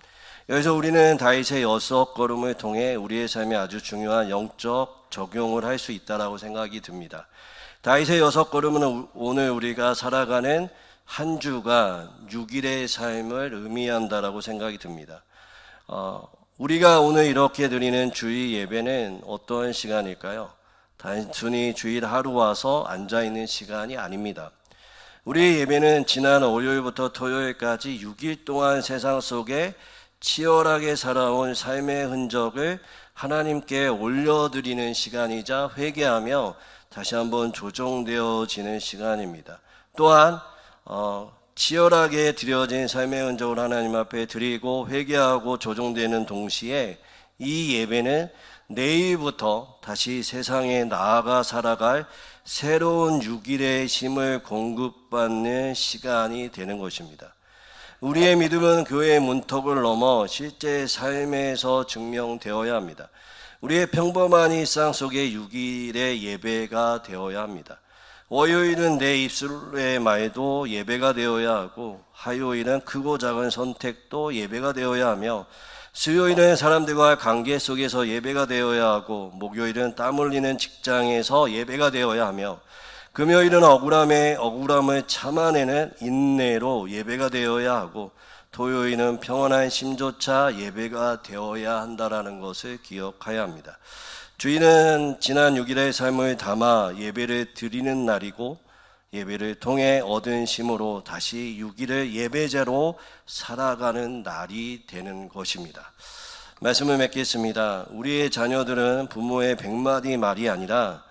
여기서 우리는 다윗의 6걸음을 통해 우리의 삶에 아주 중요한 영적 적용을 할 수 있다고 생각이 듭니다. 다윗의 6걸음은 오늘 우리가 살아가는 한 주가 6일의 삶을 의미한다라고 생각이 듭니다. 우리가 오늘 이렇게 드리는 주일 예배는 어떤 시간일까요? 단순히 주일 하루 와서 앉아있는 시간이 아닙니다. 우리의 예배는 지난 월요일부터 토요일까지 6일 동안 세상 속에 치열하게 살아온 삶의 흔적을 하나님께 올려드리는 시간이자 회개하며 다시 한번 조정되어지는 시간입니다. 또한 치열하게 드려진 삶의 흔적을 하나님 앞에 드리고 회개하고 조정되는 동시에 이 예배는 내일부터 다시 세상에 나아가 살아갈 새로운 6일의 힘을 공급받는 시간이 되는 것입니다. 우리의 믿음은 교회의 문턱을 넘어 실제 삶에서 증명되어야 합니다. 우리의 평범한 일상 속에 6일의 예배가 되어야 합니다. 월요일은 내 입술의 말도 예배가 되어야 하고 화요일은 크고 작은 선택도 예배가 되어야 하며 수요일은 사람들과의 관계 속에서 예배가 되어야 하고 목요일은 땀 흘리는 직장에서 예배가 되어야 하며 금요일은 억울함을 참아내는 인내로 예배가 되어야 하고 토요일은 평안한 심조차 예배가 되어야 한다라는 것을 기억해야 합니다. 주일은 지난 6일의 삶을 담아 예배를 드리는 날이고 예배를 통해 얻은 힘으로 다시 6일을 예배제로 살아가는 날이 되는 것입니다. 말씀을 맺겠습니다. 우리의 자녀들은 부모의 100마디 말이 아니라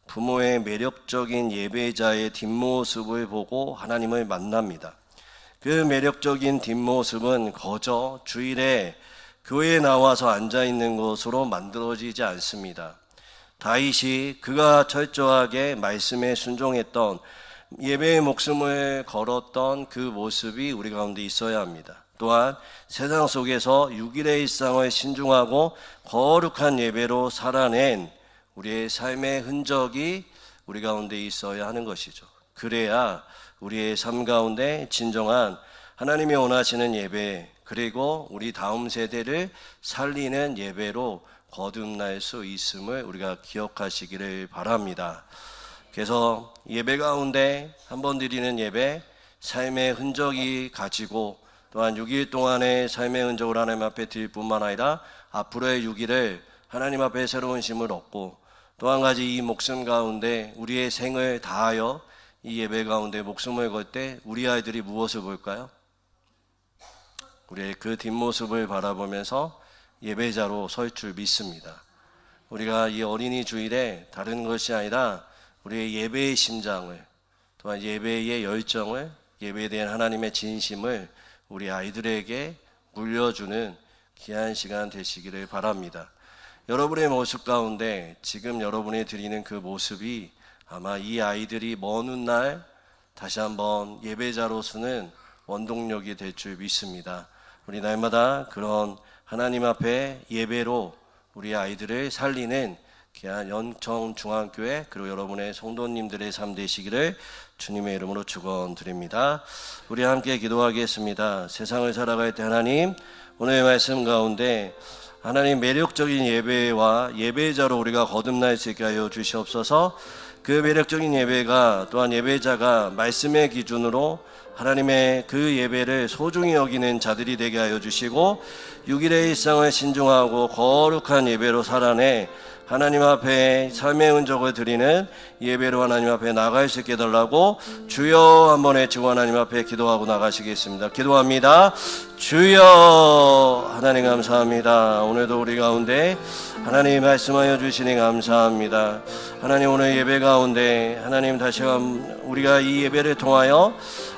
부모의 매력적인 예배자의 뒷모습을 보고 하나님을 만납니다. 그 매력적인 뒷모습은 거저 주일에 교회에 나와서 앉아있는 것으로 만들어지지 않습니다. 다윗이 그가 철저하게 말씀에 순종했던 예배의 목숨을 걸었던 그 모습이 우리 가운데 있어야 합니다. 또한 세상 속에서 6일의 일상을 신중하고 거룩한 예배로 살아낸 우리의 삶의 흔적이 우리 가운데 있어야 하는 것이죠. 그래야 우리의 삶 가운데 진정한 하나님이 원하시는 예배, 그리고 우리 다음 세대를 살리는 예배로 거듭날 수 있음을 우리가 기억하시기를 바랍니다. 그래서 예배 가운데 한번 드리는 예배, 삶의 흔적이 가지고 또한 6일 동안의 삶의 흔적을 하나님 앞에 드릴 뿐만 아니라 앞으로의 6일을 하나님 앞에 새로운 힘을 얻고 또 한 가지 이 목숨 가운데 우리의 생을 다하여 이 예배 가운데 목숨을 걸 때 우리 아이들이 무엇을 볼까요? 우리의 그 뒷모습을 바라보면서 예배자로 설 줄 믿습니다. 우리가 이 어린이 주일에 다른 것이 아니라 우리의 예배의 심장을 또한 예배의 열정을 예배에 대한 하나님의 진심을 우리 아이들에게 물려주는 귀한 시간 되시기를 바랍니다. 여러분의 모습 가운데 지금 여러분이 드리는 그 모습이 아마 이 아이들이 먼 훗날 다시 한번 예배자로 서는 원동력이 될 줄 믿습니다. 우리 날마다 그런 하나님 앞에 예배로 우리 아이들을 살리는 귀한 연청중앙교회 그리고 여러분의 성도님들의 삶 되시기를 주님의 이름으로 축원드립니다. 우리 함께 기도하겠습니다. 세상을 살아갈 때 하나님 오늘 말씀 가운데 하나님 매력적인 예배와 예배자로 우리가 거듭날 수 있게 하여 주시옵소서. 그 매력적인 예배가 또한 예배자가 말씀의 기준으로 하나님의 그 예배를 소중히 여기는 자들이 되게 하여 주시고 6일의 일상을 신중하고 거룩한 예배로 살아내 하나님 앞에 삶의 흔적을 드리는 예배로 하나님 앞에 나갈 수 있게 해달라고 주여 한번 외치고 하나님 앞에 기도하고 나가시겠습니다. 기도합니다. 주여 하나님 감사합니다. 오늘도 우리 가운데 하나님 말씀하여 주시니 감사합니다. 하나님 오늘 예배 가운데 하나님 다시 한번 우리가 이 예배를 통하여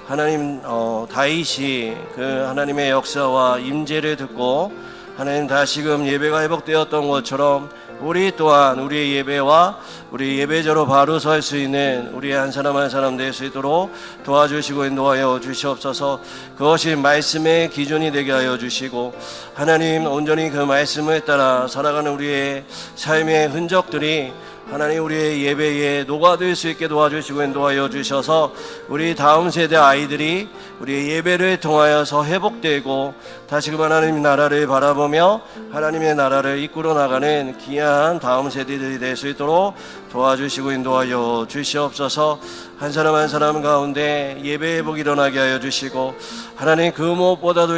하나님 다윗이 그 하나님의 역사와 임재를 듣고 하나님 다시금 예배가 회복되었던 것처럼 우리 또한 우리의 예배와 우리 예배자로 바로 설 수 있는 우리 한 사람 한 사람 될 수 있도록 도와주시고 인도하여 주시옵소서. 그것이 말씀의 기준이 되게 하여 주시고 하나님 온전히 그 말씀을 따라 살아가는 우리의 삶의 흔적들이 하나님 우리의 예배에 녹아들 수 있게 도와주시고 인도하여 주셔서 우리 다음 세대 아이들이 우리의 예배를 통하여서 회복되고 다시금 하나님 나라를 바라보며 하나님의 나라를 이끌어 나가는 귀한 다음 세대들이 될 수 있도록 도와주시고 인도하여 주시옵소서. 한 사람 한 사람 가운데 예배 회복이 일어나게 하여 주시고 하나님 그 무엇보다도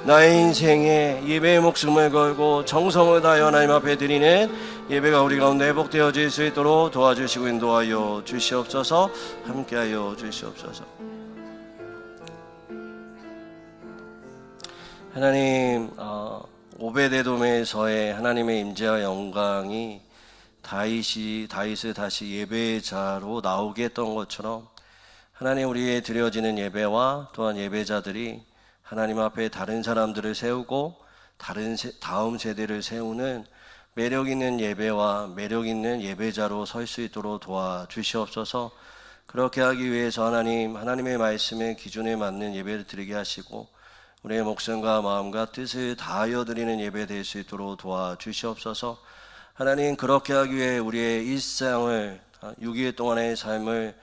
나의 인생에 예배의 목숨을 걸고 정성을 다하여 하나님 앞에 드리는 예배가 우리 가운데 회복되어질 수 있도록 도와주시고 인도하여 주시옵소서. 함께하여 주시옵소서. 하나님 오베데돔에서의 하나님의 임재와 영광이 다윗을 다시 예배자로 나오게 했던 것처럼 하나님 우리의 드려지는 예배와 또한 예배자들이 하나님 앞에 다른 사람들을 세우고 다음 세대를 세우는 매력 있는 예배와 매력 있는 예배자로 설 수 있도록 도와주시옵소서. 그렇게 하기 위해서 하나님의 말씀의 기준에 맞는 예배를 드리게 하시고 우리의 목숨과 마음과 뜻을 다하여 드리는 예배 될 수 있도록 도와주시옵소서. 하나님 그렇게 하기 위해 우리의 일상을 6일 동안의 삶을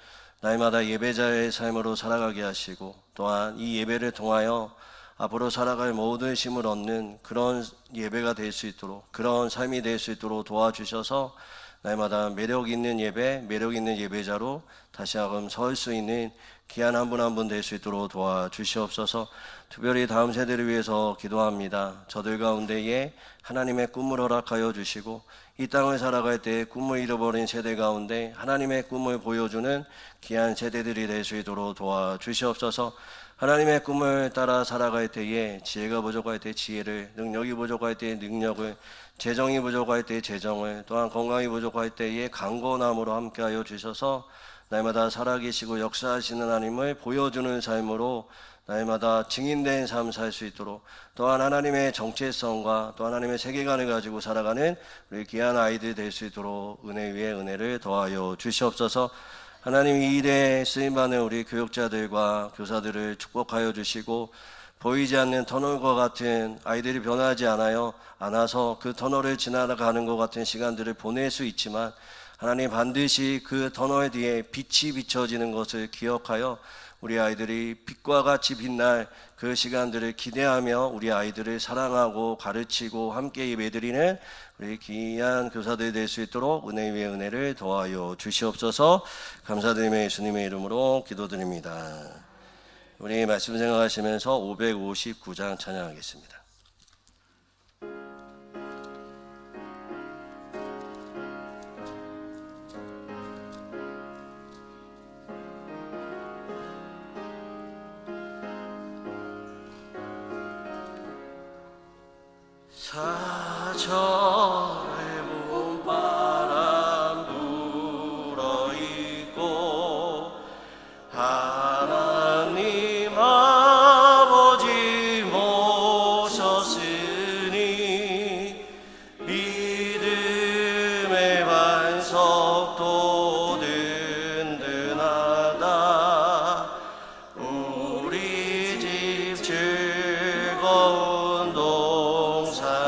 날마다 예배자의 삶으로 살아가게 하시고 또한 이 예배를 통하여 앞으로 살아갈 모든 힘을 얻는 그런 예배가 될 수 있도록 그런 삶이 될 수 있도록 도와주셔서 날마다 매력 있는 예배, 매력 있는 예배자로 다시 한번 설 수 있는 귀한 한 분 한 분 될 수 있도록 도와주시옵소서. 특별히 다음 세대를 위해서 기도합니다. 저들 가운데에 하나님의 꿈을 허락하여 주시고 이 땅을 살아갈 때 꿈을 잃어버린 세대 가운데 하나님의 꿈을 보여주는 귀한 세대들이 될 수 있도록 도와주시옵소서. 하나님의 꿈을 따라 살아갈 때에 지혜가 부족할 때 지혜를, 능력이 부족할 때 능력을, 재정이 부족할 때 재정을, 또한 건강이 부족할 때에 강건함으로 함께하여 주셔서 날마다 살아계시고 역사하시는 하나님을 보여주는 삶으로 날마다 증인된 삶 살 수 있도록 또한 하나님의 정체성과 또 하나님의 세계관을 가지고 살아가는 우리 귀한 아이들 될 수 있도록 은혜 위에 은혜를 더하여 주시옵소서. 하나님 이 일에 쓰임받는 우리 교육자들과 교사들을 축복하여 주시고 보이지 않는 터널과 같은 아이들이 변하지 않아서 그 터널을 지나가는 것 같은 시간들을 보낼 수 있지만 하나님 반드시 그 터널 뒤에 빛이 비춰지는 것을 기억하여 우리 아이들이 빛과 같이 빛날 그 시간들을 기대하며 우리 아이들을 사랑하고 가르치고 함께 예배드리는 우리 귀한 교사들 될 수 있도록 은혜 위에 은혜를 더하여 주시옵소서. 감사드리며 예수님의 이름으로 기도드립니다. 우리 말씀 생각하시면서 559장 찬양하겠습니다. 사절의 봄바람 불어있고 하나님 아버지 모셨으니 믿음의 반석도 든든하다. 우리 집 즐거운 동산이라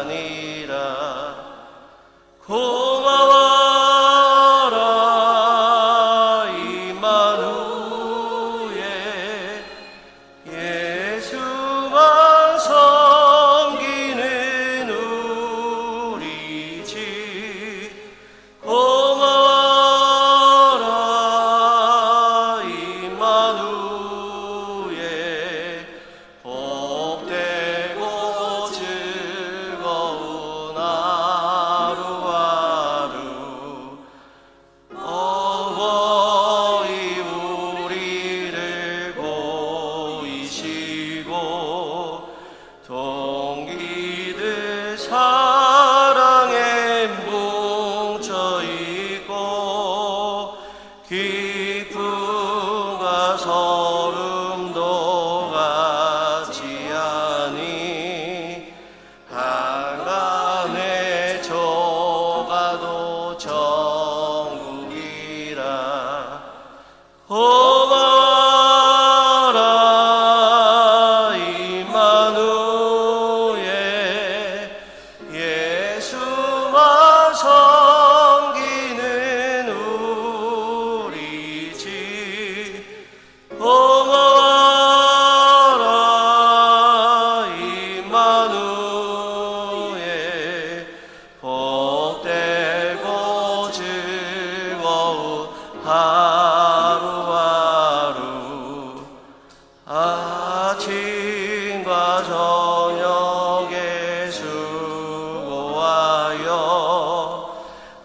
아침과 저녁에 수고하여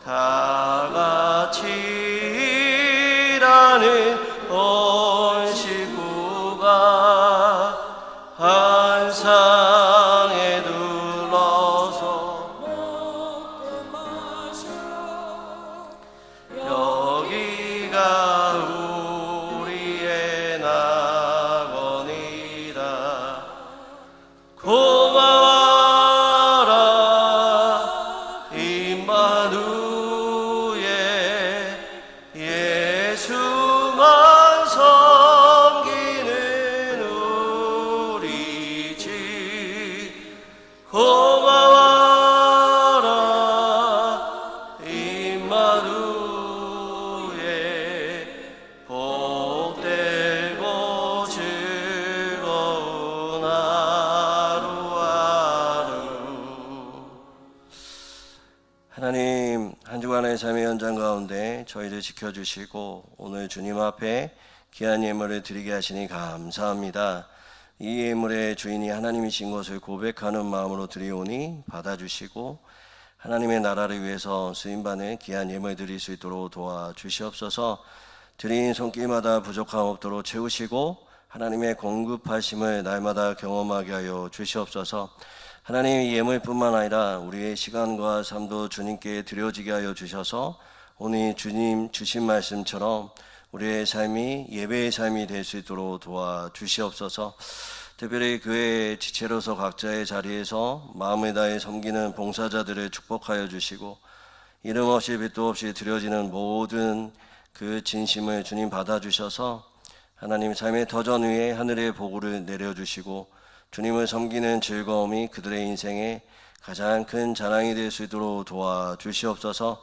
다 같이 일하는 온 식구가 한 상에 둘러서 먹고 마시라. 여기가 우리의 낙원이다. 고마워라 임마누엘, 예수만 섬기는 우리 집. 고마워라 임마누엘, 복되고 즐거운 하루하루. 하나님, 한 주간의 삶의 현장 가운데 저희를 지켜주시고 오늘 주님 앞에 귀한 예물을 드리게 하시니 감사합니다. 이 예물의 주인이 하나님이신 것을 고백하는 마음으로 드리오니 받아주시고 하나님의 나라를 위해서 쓰임받는 귀한 예물 드릴 수 있도록 도와주시옵소서. 드린 손길마다 부족함 없도록 채우시고 하나님의 공급하심을 날마다 경험하게 하여 주시옵소서. 하나님, 이 예물뿐만 아니라 우리의 시간과 삶도 주님께 드려지게 하여 주셔서 오늘 주님 주신 말씀처럼 우리의 삶이 예배의 삶이 될 수 있도록 도와주시옵소서. 특별히 교회 지체로서 각자의 자리에서 마음을 다해 섬기는 봉사자들을 축복하여 주시고 이름 없이 빛도 없이 드려지는 모든 그 진심을 주님 받아주셔서 하나님 삶의 터전 위에 하늘의 보고를 내려주시고 주님을 섬기는 즐거움이 그들의 인생에 가장 큰 자랑이 될 수 있도록 도와주시옵소서.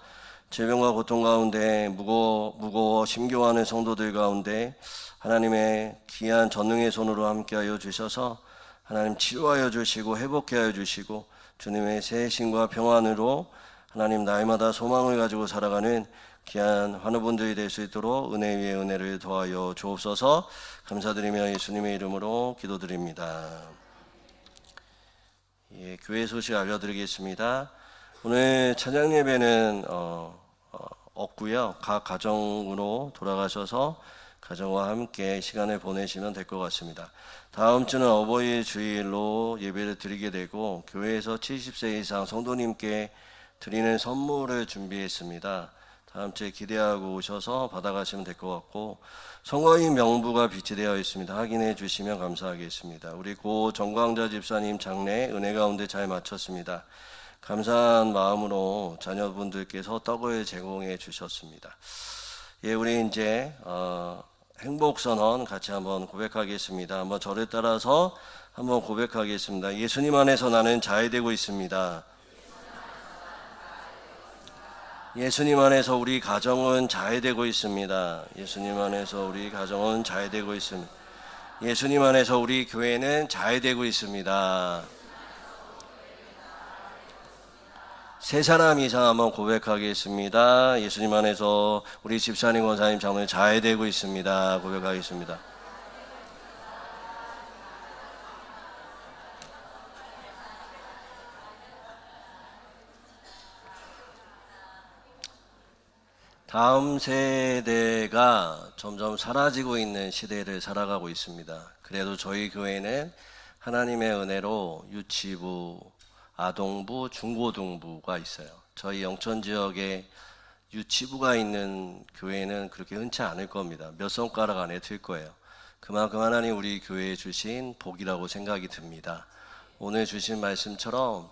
질병과 고통 가운데 무거워 심겨하는 성도들 가운데 하나님의 귀한 전능의 손으로 함께하여 주셔서 하나님 치료하여 주시고 회복해 하여 주시고 주님의 새 힘과 평안으로 하나님 날마다 소망을 가지고 살아가는 귀한 환우분들이 될 수 있도록 은혜 위에 은혜를 더하여 주옵소서. 감사드리며 예수님의 이름으로 기도드립니다. 예, 교회 소식 알려드리겠습니다. 오늘 찬양 예배는 없고요. 각 가정으로 돌아가셔서 가정과 함께 시간을 보내시면 될 것 같습니다. 다음 주는 어버이 주일로 예배를 드리게 되고 교회에서 70세 이상 성도님께 드리는 선물을 준비했습니다. 다음 주에 기대하고 오셔서 받아가시면 될 것 같고 선거인 명부가 비치되어 있습니다. 확인해 주시면 감사하겠습니다. 우리 고 정광자 집사님 장례 은혜 가운데 잘 마쳤습니다. 감사한 마음으로 자녀분들께서 떡을 제공해 주셨습니다. 예, 우리 이제 행복선언 같이 한번 고백하겠습니다. 한번 저를 따라서 한번 고백하겠습니다. 예수님 안에서 나는 자유되고 있습니다. 예수님 안에서 우리 가정은 자유되고 있습니다. 예수님 안에서 우리 가정은 자유되고 있습니다. 예수님 안에서 우리 교회는 자유되고 있습니다. 세 사람 이상 한번 고백하겠습니다. 예수님 안에서 우리 집사님, 권사님, 장로님 자유되고 있습니다. 고백하겠습니다. 다음 세대가 점점 사라지고 있는 시대를 살아가고 있습니다. 그래도 저희 교회는 하나님의 은혜로 유치부, 아동부, 중고등부가 있어요. 저희 영천 지역에 유치부가 있는 교회는 그렇게 흔치 않을 겁니다. 몇 손가락 안에 들 거예요. 그만큼 하나님 우리 교회에 주신 복이라고 생각이 듭니다. 오늘 주신 말씀처럼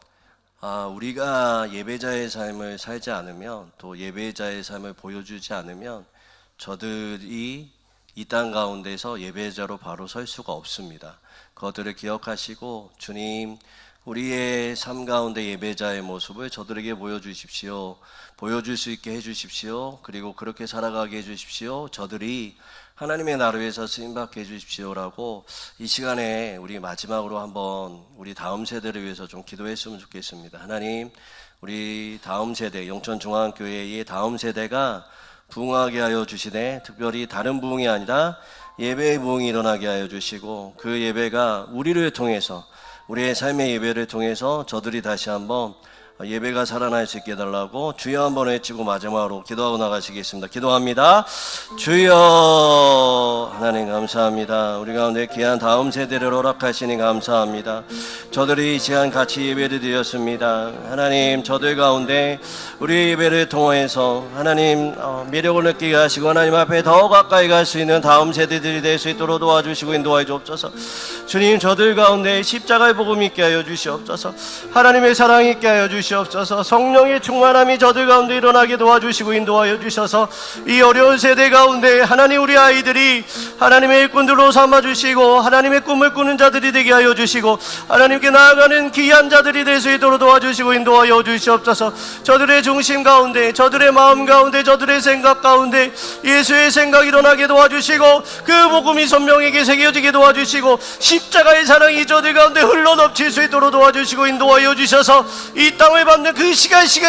우리가 예배자의 삶을 살지 않으면, 또 예배자의 삶을 보여주지 않으면 저들이 이 땅 가운데서 예배자로 바로 설 수가 없습니다. 그것들을 기억하시고 주님, 우리의 삶 가운데 예배자의 모습을 저들에게 보여주십시오. 보여줄 수 있게 해주십시오. 그리고 그렇게 살아가게 해주십시오. 저들이 하나님의 나라에서 쓰임받게 해주십시오라고 이 시간에 우리 마지막으로 한번 우리 다음 세대를 위해서 좀 기도했으면 좋겠습니다. 하나님, 우리 다음 세대, 영천중앙교회의 다음 세대가 부흥하게 하여 주시되, 특별히 다른 부흥이 아니라 예배의 부흥이 일어나게 하여 주시고 그 예배가 우리를 통해서 우리의 삶의 예배를 통해서 저들이 다시 한번 예배가 살아날 수 있게 해달라고 주여 한번 외치고 마지막으로 기도하고 나가시겠습니다. 기도합니다. 주여. 하나님 감사합니다. 우리 가운데 귀한 다음 세대를 허락하시니 감사합니다. 저들이 이 시간 같이 예배를 드렸습니다. 하나님 저들 가운데 우리 예배를 통해서 하나님 매력을 느끼게 하시고 하나님 앞에 더 가까이 갈 수 있는 다음 세대들이 될 수 있도록 도와주시고 인도하여 주옵소서. 주님 저들 가운데 십자가의 복음 있게 하여 주시옵소서. 하나님의 사랑 있게 하여 주시옵소서. 성령의 충만함이 저들 가운데 일어나게 도와주시고 인도하여 주셔서 이 어려운 세대 가운데 하나님 우리 아이들이 하나님의 일꾼들로 삼아주시고 하나님의 꿈을 꾸는 자들이 되게 하여 주시고 하나님께 나아가는 귀한 자들이 될 수 있도록 도와주시고 인도하여 주시옵소서. 저들의 중심 가운데 저들의 마음 가운데 저들의 생각 가운데 예수의 생각 일어나게 도와주시고 그 복음이 선명하게 새겨지게 도와주시고 십자가의 사랑이 저들 가운데 흘러 넘칠 수 있도록 도와주시고 인도하여 주셔서 이 땅을 받는 그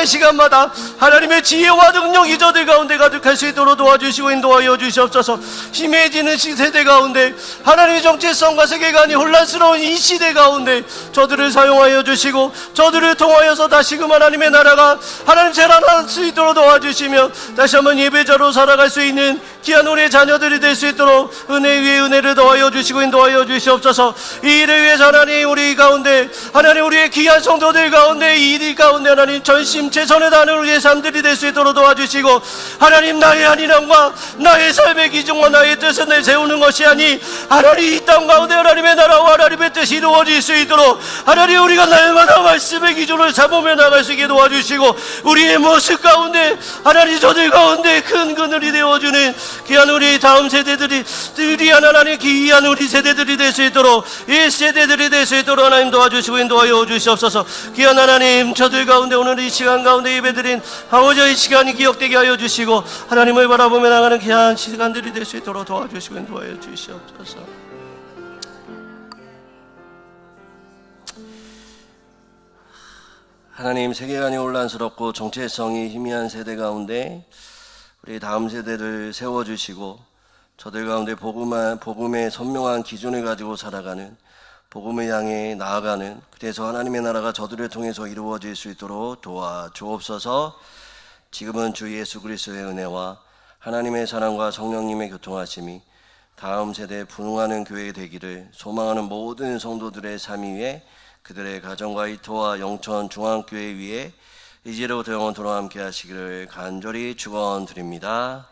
시간마다 하나님의 지혜와 능력이 저들 가운데 가득할 수 있도록 도와주시고 인도하여 주시옵소서. 심해지는 시세대 가운데 하나님의 정체성과 세계관이 혼란스러운 이 시대 가운데 저들을 사용하여 주시고 저들을 통하여서 다시금 하나님의 나라가 하나님 재란할 수 있도록 도와주시며 다시 한번 예배자로 살아갈 수 있는 귀한 우리의 자녀들이 될 수 있도록 은혜 위에 은혜를 더하여 주시고 인도하여 주시옵소서. 이 일을 위해서 하나님 우리 가운데 하나님 우리의 귀한 성도들 가운데 이 일 가운데 하나님 전심 최선을 다하는 우리의 삶들이 될 수 있도록 도와주시고 하나님 나의 안일함과 나의 삶의 기준과 나의 뜻을 내세우는 것이 아니 하나님 이 땅 가운데 하나님의 나라와 하나님의 뜻이 이루어질 수 있도록 하나님 우리가 날마다 말씀의 기준을 잡으며 나갈 수 있게 도와주시고 우리의 모습 가운데 하나님 저들 가운데 큰 그늘이 되어주는 귀한 우리 다음 세대들이 하나님 귀한 우리 세대들이 될 수 있도록 이 세대들이 될 수 있도록 하나님 도와주시고 인도하여 주시옵소서. 귀한 하나님 저들 가운데 오늘 이 시간 가운데 예배드린 아버지의 시간이 기억되게 하여 주시고 하나님을 바라보며 나가는 귀한 시간들이 될 수 있도록 도와주시고 인도하여 주시옵소서. 하나님 세계관이 혼란스럽고 정체성이 희미한 세대 가운데 우리 다음 세대를 세워주시고 저들 가운데 복음의 선명한 기준을 가지고 살아가는 복음을 향해 나아가는 그래서 하나님의 나라가 저들을 통해서 이루어질 수 있도록 도와주옵소서. 지금은 주 예수 그리스도의 은혜와 하나님의 사랑과 성령님의 교통하심이 다음 세대에 분응하는 교회 되기를 소망하는 모든 성도들의 삶 위에 그들의 가정과 이토와 영천 중앙교회 위에 이제로부터 영원토록 함께 하시기를 간절히 축원드립니다.